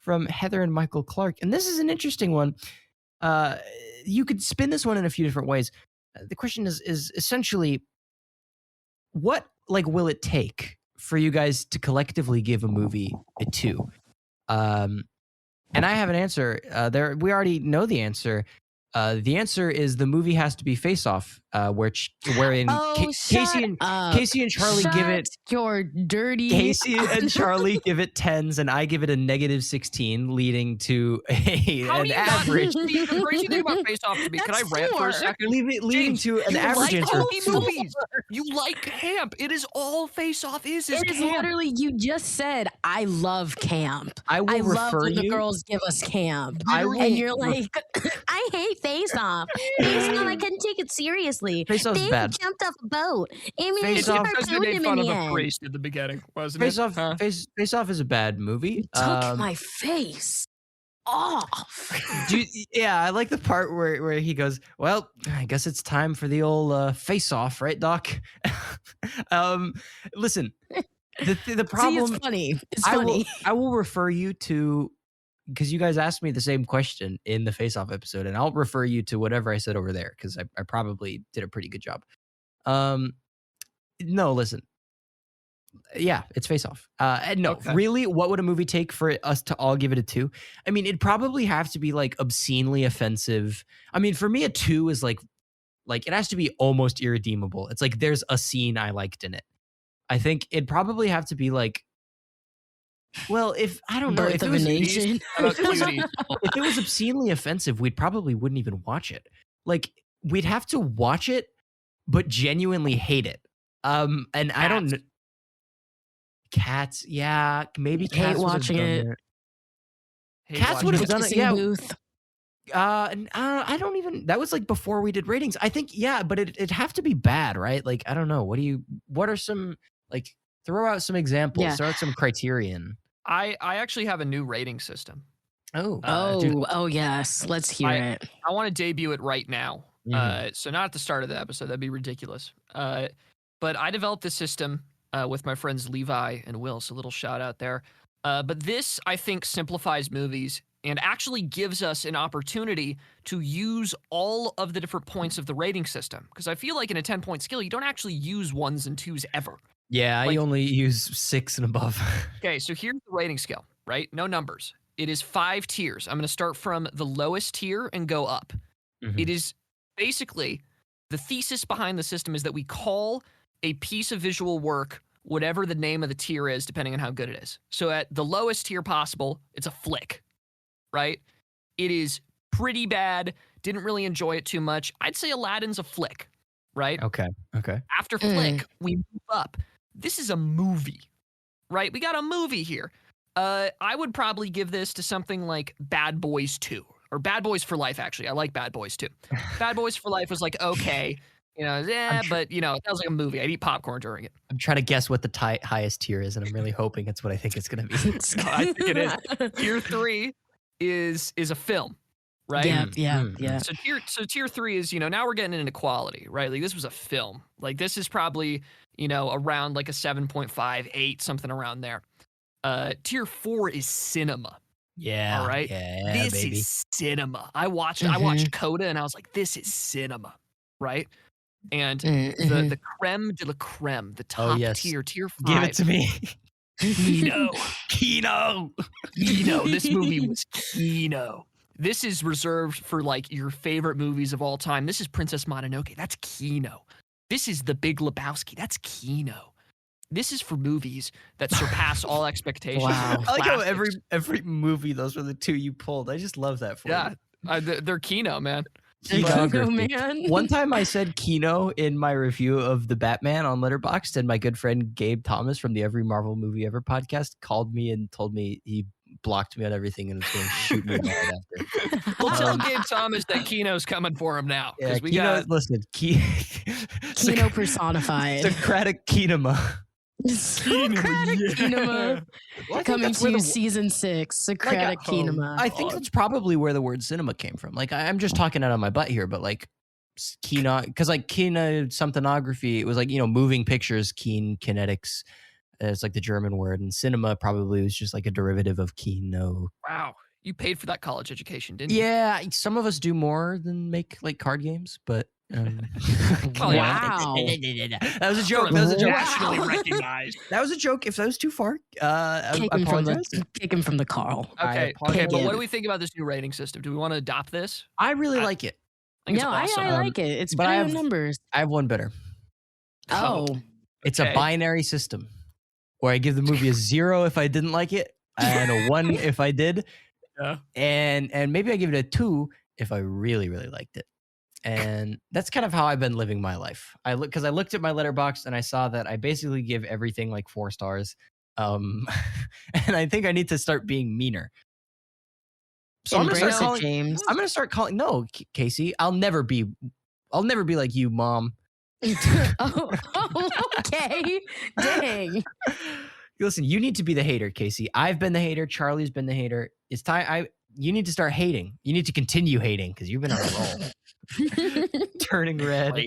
from Heather and Michael Clark, and this is an interesting one. You could spin this one in a few different ways. The question is essentially, what will it take for you guys to collectively give a movie a 2? And I have an answer. We already know the answer. The answer is the movie has to be Face Off, wherein Kasey and Charlie give it your dirty. Kasey and Charlie give it 10s, and I give it a -16, leading to an average. The crazy thing about Face Off to me, can I rant for a second? Leading to an average answer. Movies. You like camp. It is all Face Off is It is camp. literally, you just said, I love camp. I love when the girls give us camp. And you're like, I hate Face Off. Face Off, I couldn't take it seriously. Face Off's they bad. jumped off a boat. I mean, Face Off because they made fun of a priest at the beginning, wasn't Face it? Off, Huh? Face Off is a bad movie. Took my face off. I like the part where he goes, well, I guess it's time for the old Face Off, right, Doc? Listen, the problem. See, it's funny. It's funny. I will refer you to, because you guys asked me the same question in the Face Off episode, and I'll refer you to whatever I said over there, because I probably did a pretty good job. No, listen. Yeah, it's Face Off. Really, what would a movie take for us to all give it a 2? I mean, it'd probably have to be obscenely offensive. I mean, for me, a 2 is like it has to be almost irredeemable. It's like there's a scene I liked in it. I think it'd probably have to be well, if I don't know, if it was if it was obscenely offensive, we probably wouldn't even watch it. We'd have to watch it, but genuinely hate it. And Cats. I don't know. Cats, yeah, maybe Cats hate watching it. Cats would have done it. Yeah, Booth. I don't even. That was like before we did ratings. I think but it'd have to be bad, right? Like I don't know. What are some like? Throw out some examples. Yeah. Throw out some criterion. I actually have a new rating system. Oh yes, let's hear it. I want to debut it right now. Mhm. So not at the start of the episode. That'd be ridiculous. But I developed this system with my friends Levi and Will. So a little shout out there. But this, I think, simplifies movies and actually gives us an opportunity to use all of the different points of the rating system. Because I feel like in a 10-point scale, you don't actually use 1s and 2s ever. Yeah, I only use 6 and above. Okay, so here's the rating scale, right? No numbers. It is 5 tiers. I'm going to start from the lowest tier and go up. Mhm. It is basically the thesis behind the system is that we call a piece of visual work whatever the name of the tier is, depending on how good it is. So at the lowest tier possible, it's a flick, right? It is pretty bad. Didn't really enjoy it too much. I'd say Aladdin's a flick, right? Okay. After flick, we move up. This is a movie, right? We got a movie here. I would probably give this to something like Bad Boys 2 or Bad Boys for Life, actually. I like Bad Boys 2. Bad Boys for Life was like, okay, but, that was like a movie. I'd eat popcorn during it. I'm trying to guess what the highest tier is, and I'm really hoping it's what I think it's going to be. I think it is. Tier 3 is a film, right? Yeah. So tier 3 is, now we're getting into quality, right? Like this was a film. Like this is probably, around like a 7.5, 8, something around there. Tier 4 is cinema. Yeah. All right. Yeah, this baby. is cinema. I watched Coda and I was like, this is cinema, right? And the creme de la creme, the top tier 5. Give it to me. Kino. Kino. This movie was Kino. This is reserved for like your favorite movies of all time. This is Princess Mononoke. That's Kino. This is The Big Lebowski. That's Kino. This is for movies that surpass all expectations. Wow. I like how every movie, those were the 2 you pulled. I just love that for you. They're Kino, man. Kino, man. One time I said Kino in my review of The Batman on Letterboxd, and my good friend Gabe Thomas from the Every Marvel Movie Ever podcast called me and told me he blocked me on everything and was going to shoot me right after. We'll tell Gabe Thomas that Kino's coming for him now. Yeah, listen, Kino personified. Socratic Kinema. Socratic Kinema. Well, coming to season 6. Socratic Kinema. I think that's probably where the word cinema came from. Like I'm just talking out of my butt here, but like Kino, because like Kino somethingography, it was like moving pictures, kinetics. It's like the German word, and cinema probably was just like a derivative of Kino. Wow, you paid for that college education, didn't you? Yeah, some of us do more than make like card games, but. Wow. That was a joke. That was a joke. Nationally recognized. That was a joke. If that was too far, I apologize. Take him from the Carl. Okay, but what do we think about this new rating system? Do we want to adopt this? I really like it. I think it's awesome. I like it. It's better than numbers. I have one better. Oh. It's a binary system where I give the movie a 0 if I didn't like it and a 1 if I did. Yeah. And maybe I give it a 2 if I really, really liked it. And that's kind of how I've been living my life. Because I looked at my Letterboxd and I saw that I basically give everything like 4 stars. And I think I need to start being meaner. So I'm going to start calling. No, Kasey, I'll never be like you, Mom. Okay. Dang. Listen, you need to be the hater, Kasey. I've been the hater. Charlie's been the hater. It's time. You need to start hating. You need to continue hating because you've been on a roll. Turning red.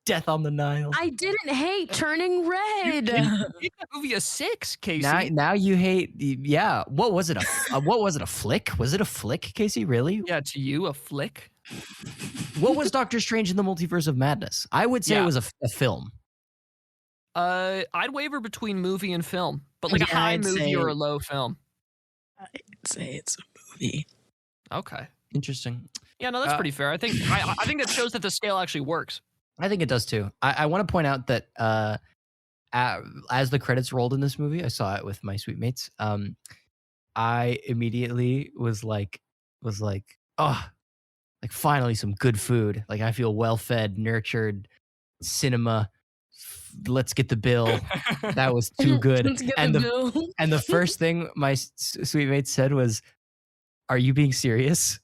Death on the Nile. I didn't hate Turning Red. You gave that movie a 6, Kasey. Now you hate. Yeah. What was it? What was it? A flick? Was it a flick, Kasey? Really? Yeah. To you, a flick. What was Doctor Strange in the Multiverse of Madness? I would say it was a film. I'd waver between movie and film, but like a high movie or a low film. I'd say it's a movie. Okay. Interesting. Yeah, no, that's pretty fair. I think that shows that the scale actually works. I think it does too. I want to point out that as the credits rolled in this movie, I saw it with my sweet mates. I immediately was like, oh, like finally some good food. Like I feel well fed, nurtured, cinema. Let's get the bill. That was too good. And the first thing my sweet mate said was, are you being serious?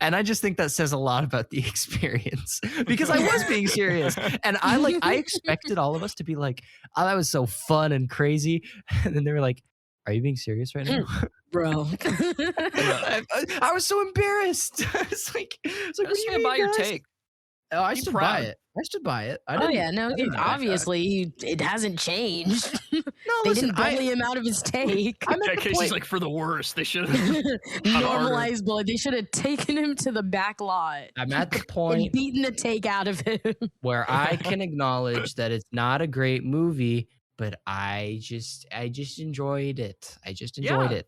And I just think that says a lot about the experience because I was being serious. And I expected all of us to be like, oh, that was so fun and crazy. And then they were like, are you being serious right now? Bro. I was so embarrassed. I was like, what do you mean, by your guys? take. Oh, I stood by it. I stood by it. Obviously it hasn't changed. No, they listen, didn't bully him out of his take. Casey's like, for the worst. They should have normalized bully. They should have taken him to the back lot. I'm at the point and beaten the take out of him. where I can acknowledge that it's not a great movie, but I just enjoyed it. I just enjoyed it.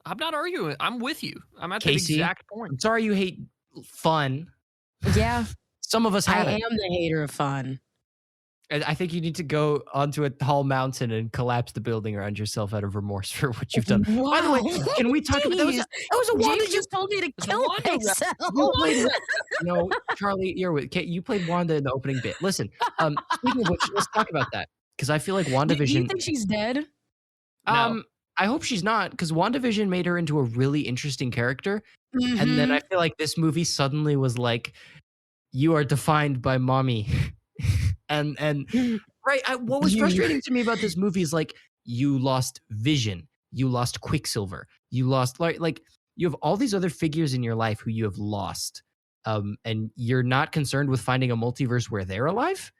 I'm not arguing. I'm with you. I'm at Kasey, the exact point. I'm sorry you hate fun. Yeah. Some of us have I it. am the hater of fun. I think you need to go onto a tall mountain and collapse the building around yourself out of remorse for what you've done. Wow. By the way, can we talk about that? Was a Wanda. James just told me to kill myself. No, Charlie, you played Wanda in the opening bit. Listen, speaking of which, let's talk about that because I feel like WandaVision. Do you think she's dead? No. I hope she's not because WandaVision made her into a really interesting character, Mm-hmm. and then I feel like this movie suddenly was like, you are defined by mommy. and right, what was frustrating to me about this movie is like you lost Vision, you lost Quicksilver, you lost like you have all these other figures in your life who you have lost, and you're not concerned with finding a multiverse where they're alive.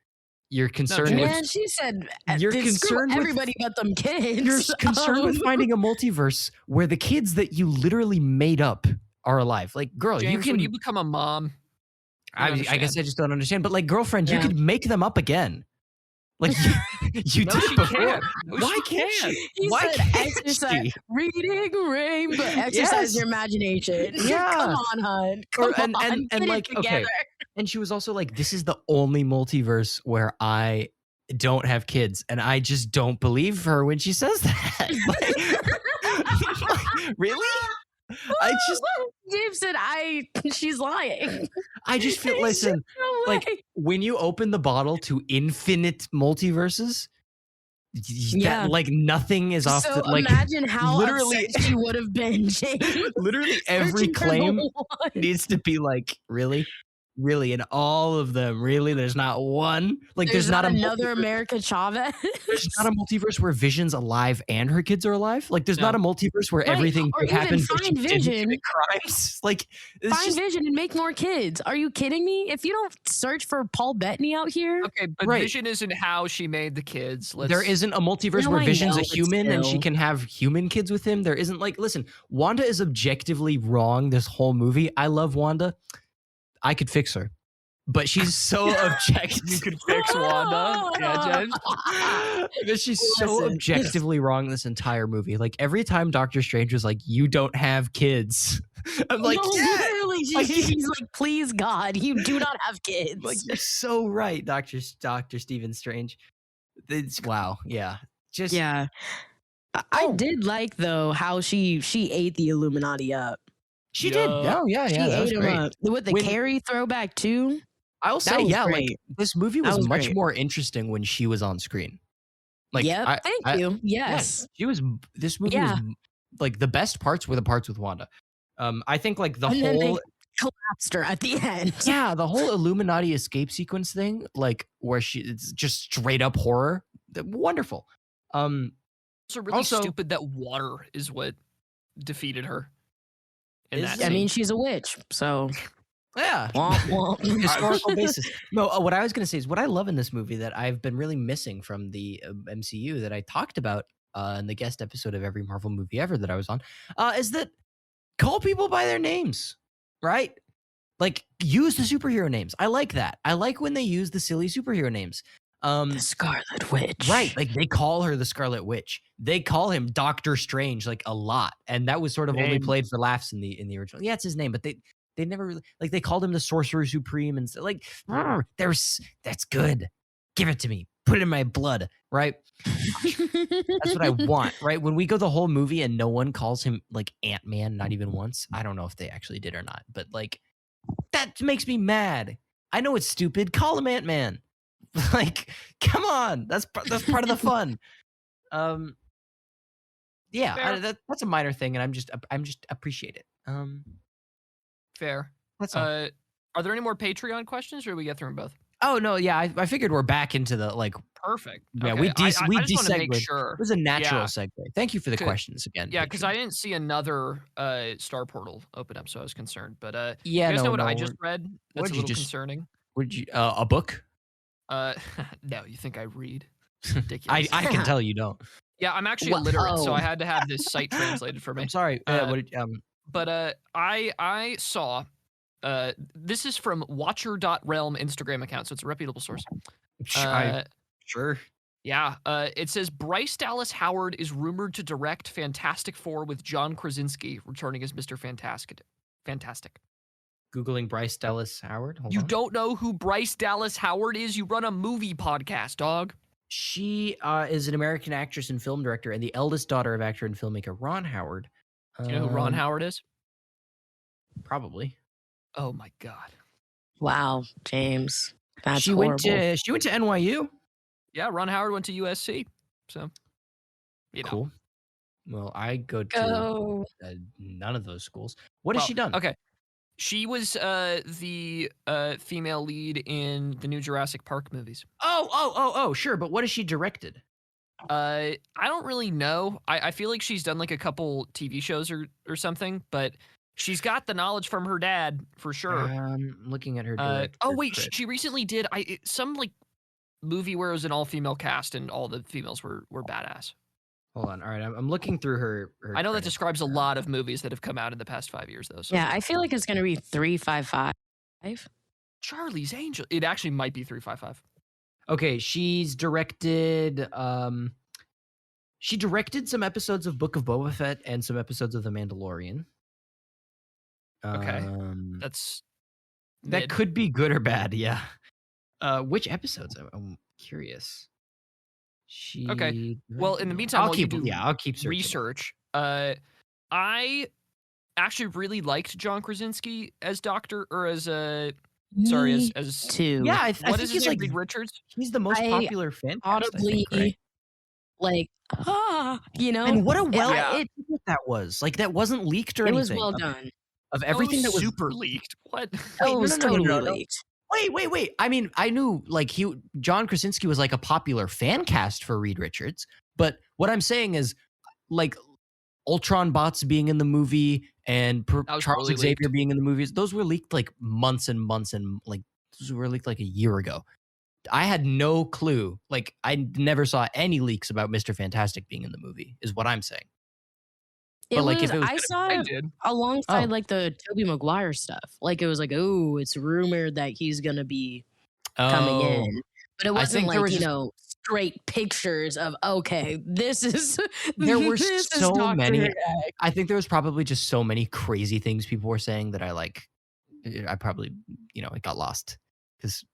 You're concerned with. Man, she said. You're concerned with everybody but them kids. You're concerned with finding a multiverse where the kids that you literally made up are alive. Like, girl, James, you can. when you become a mom. I guess I just don't understand. But like, girlfriend, you could make them up again. Like you No, did she before. can't. Why can't she? He Why said can't exercise, she? reading rainbow, exercise Yes. your imagination. Yeah. Come on, hun. Come on. And Get like, it okay. together. And she was also like, this is the only multiverse where I don't have kids. And I just don't believe her when she says that. Like, really? I just James said she's lying. I just feel listen, No like way. when you open the bottle to infinite multiverses, Yeah. that like nothing is off So the like imagine how literally- upset she would have been, James. literally every Searching for claim the one. needs to be like, really, and all of them, really, there's not one. Like there's not another America Chavez. There's not a multiverse where Vision's alive and her kids are alive. Like there's not a multiverse where Right, everything or could even happen but find she didn't Vision. commit crimes. Like it's Find just Vision and make more kids. Are you kidding me? If you don't search for Paul Bettany out here, Okay, but Right. Vision isn't how she made the kids. there isn't a multiverse No, where I Vision's know, a but human and she still. can have human kids with him. There isn't like, listen, Wanda is objectively wrong this whole movie. I love Wanda. I could fix her. But she's so objective. You could fix Wanda. Yeah, James. But she's so Listen. objectively wrong this entire movie. Like every time Doctor Strange was like, "You don't have kids," I'm like, no, "Yeah." literally, she's like, please God, you do not have kids. Like you're so right, Doctor Stephen Strange. It's wow, yeah, just yeah. I did like though how she ate the Illuminati up. She did. Oh yeah, She that was ate him great. up with the When- Carrie throwback too. I'll say, was yeah, like great. this movie That was was much great. more interesting when she was on screen. Like, Yep. Thank you. Yes. She was. This movie was like the best parts were the parts with Wanda. I think like the And then they whole collapsed her at the end. yeah, the whole Illuminati escape sequence thing, like where it's just straight up horror, wonderful. It's really Also- stupid that water is what defeated her. In Is that it? I scene. mean, she's a witch, so Yeah, womp, womp. historical basis. No, what I was gonna say is what I love in this movie that I've been really missing from the MCU that I talked about in the guest episode of every Marvel movie ever that I was on, is that call people by their names, right? Like use the superhero names. I like that. I like when they use the silly superhero names. The Scarlet Witch. Right, like they call her the Scarlet Witch. They call him Doctor Strange like a lot, and that was sort of only Name. played for laughs in the original. Yeah, it's his name, but they never really like they called him the Sorcerer Supreme and like that's good. Give it to me. Put it in my blood, right? That's what I want, right? When we go the whole movie and no one calls him like Ant-Man, not even once. I don't know if they actually did or not, but like that makes me mad. I know it's stupid. Call him Ant-Man. Like, come on, that's part of the fun. Yeah, Fair. that's a minor thing, and I'm just appreciate it. Fair. That's all. Are there any more Patreon questions, or did we get through them both? Oh no, yeah, I figured we're back into the like. Perfect. Yeah, Okay. we I just want to make segued. sure. It was a natural Yeah. segue. Thank you for the Good. questions again. Yeah, because I Patron. didn't see another star portal open up, so I was concerned. But Yeah, you guys no, know what no. I just read? what That's did a you little just- concerning. Would you a book? No, you think I read? It's ridiculous. I can tell you don't. Yeah, I'm actually illiterate, so Whoa. I had to have this site translated for me. I'm sorry. But I saw this is from Watcher.realm Instagram account, so it's a reputable source. Sure. Yeah, it says Bryce Dallas Howard is rumored to direct Fantastic Four with John Krasinski returning as Mr. Fantastic. Googling Bryce Dallas Howard. Hold You on. don't know who Bryce Dallas Howard is? You run a movie podcast, dog. She is an American actress and film director, and the eldest daughter of actor and filmmaker Ron Howard. Do you know who Ron Howard is? Probably. Oh my god. Wow, James. That's she horrible. went to NYU. Yeah, Ron Howard went to USC. So, you know. Cool. Well, I go to Go. none of those schools. What has she done? Okay. She was the female lead in the new Jurassic Park movies. Oh, sure. But what has she directed? I don't really know. I feel like she's done like a couple TV shows or something, but she's got the knowledge from her dad for sure. Looking at her. Oh wait, she recently did some like movie where it was an all-female cast and all the females were badass. Hold on. All right, I'm looking through her I know that credits describes a now. lot of movies that have come out in the past 5 years, though. So. Yeah, I feel like it's gonna be 355. Charlie's Angel. It actually might be 355. Okay, she's directed. She directed some episodes of Book of Boba Fett and some episodes of The Mandalorian. Okay. That's that mid. could be good or bad. Yeah. Which episodes? I'm curious. Okay. Well, in the meantime, I'll while you keep. do I'll keep searching. research. I actually really liked John Krasinski as Doctor, or as sorry, as two. Yeah, I what think is he's his name? like Reed Richards. he's the most I popular fan. audibly right? like you know. And what a it that was. Like that wasn't leaked or it anything. was well done. Of everything that was super leaked. What? Oh, it was totally leaked. Wait. I mean, I knew like John Krasinski was like a popular fan cast for Reed Richards, but what I'm saying is like Ultron bots being in the movie and Charles totally Xavier leaked. being in the movies, those were leaked like months and months and like those were leaked like a year ago. I had no clue. Like I never saw any leaks about Mr. Fantastic being in the movie, is what I'm saying. But like if it was I saw I it did. alongside like the Tobey Maguire stuff. Like it was like, oh, it's rumored that he's gonna be coming in. But it wasn't think there like, was straight pictures of okay, this is There were this is so Dr. many. X. I think there was probably just so many crazy things people were saying that I probably, it got lost because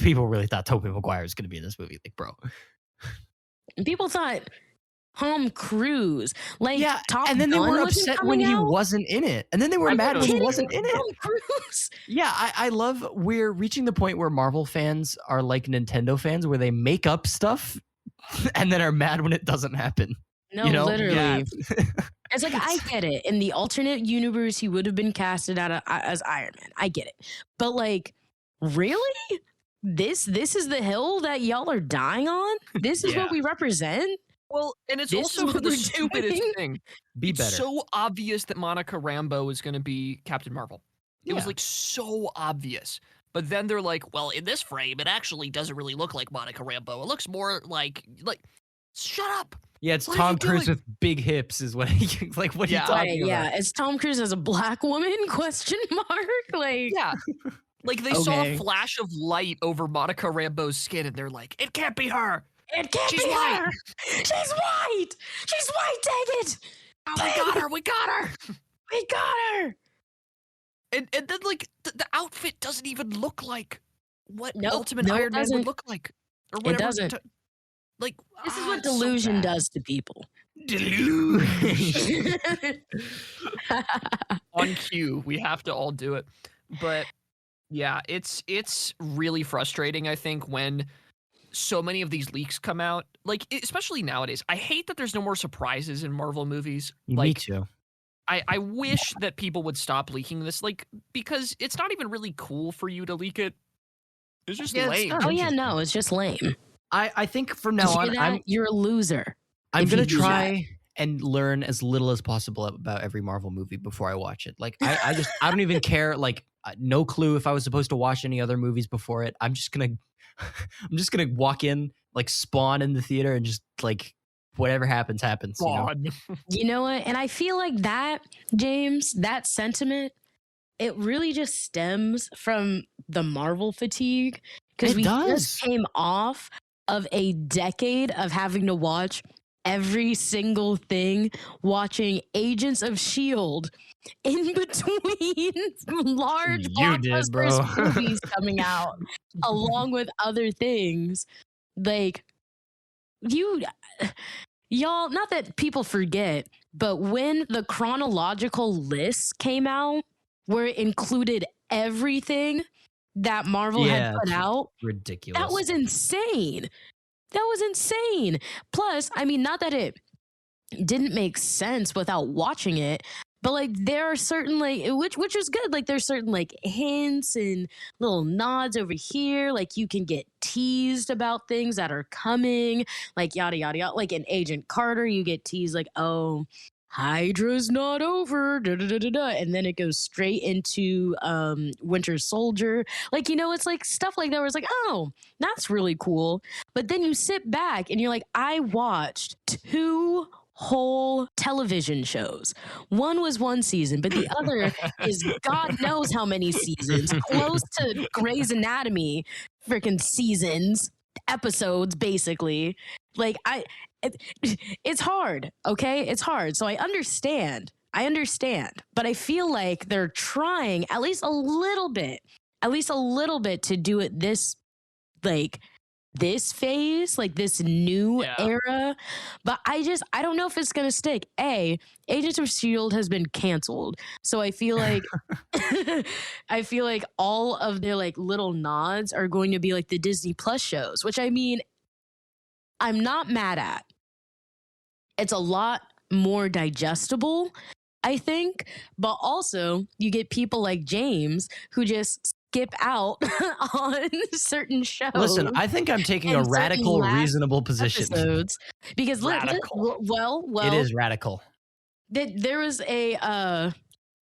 people really thought Tobey Maguire was going to be in this movie. Like, bro. And people thought Tom Cruise, like Yeah, Top and then they Gun were wasn't upset when coming he out? wasn't in it. And then they were Are you mad when he kidding wasn't me? in it. Tom Cruise. Yeah, I love we're reaching the point where Marvel fans are like Nintendo fans where they make up stuff and then are mad when it doesn't happen. No, You know? literally. Yeah. It's like, I get it. In the alternate universe, he would have been casted as Iron Man. I get it. But like, really? This is the hill that y'all are dying on? This is Yeah. what we represent? Well, and it's This also is for what the we're stupidest doing? thing. Be It's better. so obvious that Monica Rambeau is going to be Captain Marvel. It was Yeah. like so obvious. But then they're like, well, in this frame, it actually doesn't really look like Monica Rambeau. It looks more like shut up. Yeah, it's What are you Tom Cruise doing? with big hips is what he like what Yeah. he talking Right, yeah. about. Is Tom Cruise as a black woman? Question mark. Like, Yeah. Like they saw Okay. a flash of light over Monica Rambeau's skin and they're like, it can't be her. it can't She's be white. her. She's white. She's white. Dang it. Oh, we got her. We got her. We got her. And then like the outfit doesn't even look like what Nope, Ultimate no, it Iron Man doesn't. would look like. Or whatever. doesn't. Like This is what it's so delusion bad. does to people. Delusion. On cue. We have to all do it. But yeah, it's really frustrating, I think, when so many of these leaks come out. Like, especially nowadays. I hate that there's no more surprises in Marvel movies. Me Like, too. I wish that people would stop leaking this, like, because it's not even really cool for you to leak it. It's just lame. Oh yeah, no, it's just lame. I think from now on, you're a loser. I'm gonna try and learn as little as possible about every Marvel movie before I watch it. Like I don't even care. Like no clue if I was supposed to watch any other movies before it. I'm just gonna walk in, like spawn in the theater and just like whatever happens. You know what? And I feel like that, James, that sentiment, it really just stems from the Marvel fatigue, because we just came off of a decade of having to watch every single thing, watching Agents of S.H.I.E.L.D. in between large blockbuster movies coming out, along with other things. Like, y'all, not that people forget, but when the chronological list came out, where it included everything that Marvel had put out, ridiculous. That was insane. Plus, I mean, not that it didn't make sense without watching it, but like there are certain like which is good. Like there's certain like hints and little nods over here. Like you can get teased about things that are coming, like yada yada yada. Like in Agent Carter, you get teased like, oh, Hydra's not over, da, da, da, da, da. And then it goes straight into Winter Soldier. Like, you know, it's like stuff like that where it's like, oh, that's really cool. But then you sit back and you're like, I watched 2 whole television shows. One was 1 season, but the other is God knows how many seasons, close to Grey's Anatomy freaking seasons, episodes, basically. Like, it's hard, okay? It's hard. So I understand, but I feel like they're trying at least a little bit to do it this, like, this phase, like this new era. But I don't know if it's gonna stick. Agents of S.H.I.E.L.D. has been canceled, so I feel like all of their like little nods are going to be like the Disney Plus shows, which I mean, I'm not mad at. It's a lot more digestible, I think, but also you get people like James who just skip out on certain shows. Listen, I think I'm taking a radical, reasonable position. Because well, it is radical. There was a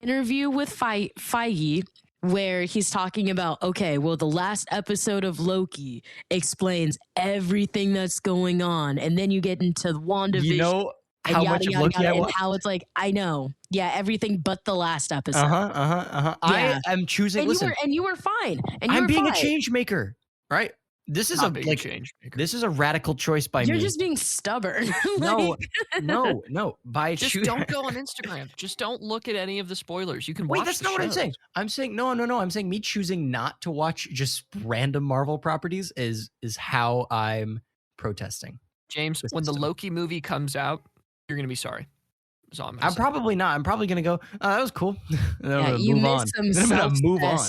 interview with Feige where he's talking about, okay, well, the last episode of Loki explains everything that's going on, and then you get into WandaVision. You know how much of Loki I watch? And how it's like, I know, everything but the last episode. Yeah. I am choosing. And you were fine. And I'm being a change maker, right? This is change maker. This is a radical choice by me. You're just being stubborn. No. Just don't go on Instagram. Just don't look at any of the spoilers. You can watch. Wait, that's not what I'm saying. I'm saying no. I'm saying me choosing not to watch just random Marvel properties is how I'm protesting. James, when the Loki movie comes out, you're gonna be sorry. I'm probably not. I'm probably gonna go, oh, that was cool. You missed some move on.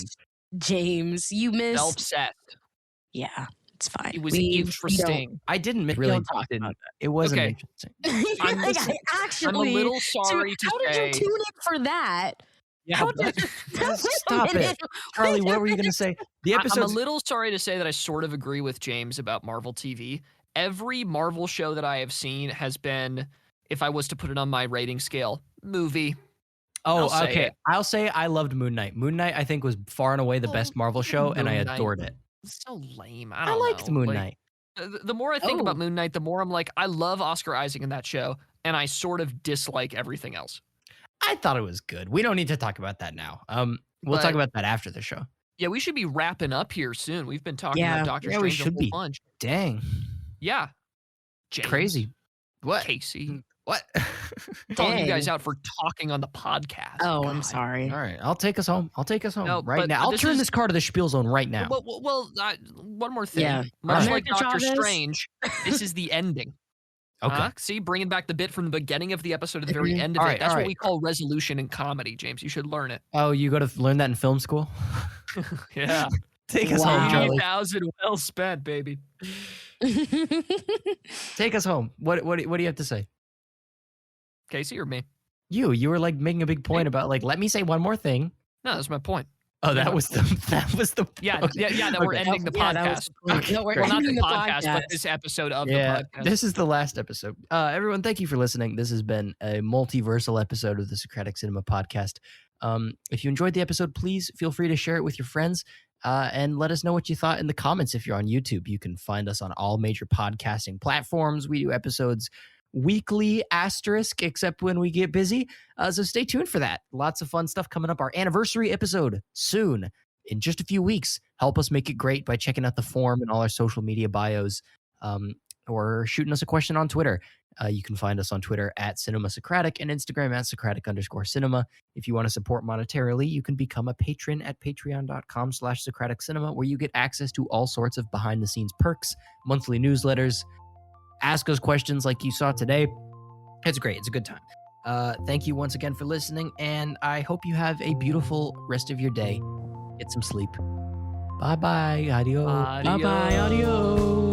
James, you missed self-set. Yeah, it's fine. It was interesting. I didn't really talk about that. It wasn't interesting. I'm a little sorry to say. How did you tune in for that? Yeah, stop it. Charlie, what were you going to say? I'm a little sorry to say that I sort of agree with James about Marvel TV. Every Marvel show that I have seen has been, if I was to put it on my rating scale, movie. Oh, okay. I'll say I loved Moon Knight. Moon Knight, I think, was far and away the best Marvel show, and I adored it. It's so lame. I liked Moon Knight. The more I think about Moon Knight, the more I'm like, I love Oscar Isaac in that show, and I sort of dislike everything else. I thought it was good. We don't need to talk about that now. We'll talk about that after the show. Yeah, we should be wrapping up here soon. We've been talking about Doctor Strange we should a whole bunch. Dang. Yeah. James, crazy. What? Kasey. What? Calling you guys out for talking on the podcast. Oh, God. I'm sorry. All right, I'll take us home. No, right now. I'll turn this car to the spiel zone right now. Well, one more thing. Yeah. Much like Doctor Strange, this is the ending. Okay. See, bringing back the bit from the beginning of the episode to the very end of it. That's what we call resolution in comedy, James. You should learn it. Oh, you go to learn that in film school? Yeah. Take us home, Charlie. 3,000 well spent, baby. Take us home. What do you have to say? Kasey or me? You were like making a big point about like, let me say one more thing. No, that's my point. Oh, that was the Yeah, okay. that we're ending the podcast. Okay, No, we're great. Well, not the ending podcast, but this episode of the podcast. This is the last episode. Everyone, thank you for listening. This has been a multiversal episode of the Socratic Cinema Podcast. If you enjoyed the episode, please feel free to share it with your friends and let us know what you thought in the comments. If you're on YouTube, you can find us on all major podcasting platforms. We do episodes weekly, asterisk, except when we get busy. So stay tuned for that. Lots of fun stuff coming up. Our anniversary episode soon, in just a few weeks. Help us make it great by checking out the form and all our social media bios, or shooting us a question on Twitter. You can find us on Twitter at CinemaSocratic and Instagram at Socratic_cinema. If you want to support monetarily, you can become a patron at patreon.com/Socratic Cinema, where you get access to all sorts of behind-the-scenes perks, monthly newsletters, ask us questions like you saw today. It's great. It's a good time. Thank you once again for listening, and I hope you have a beautiful rest of your day. Get some sleep. Bye-bye. Adios. Bye-bye. Adios.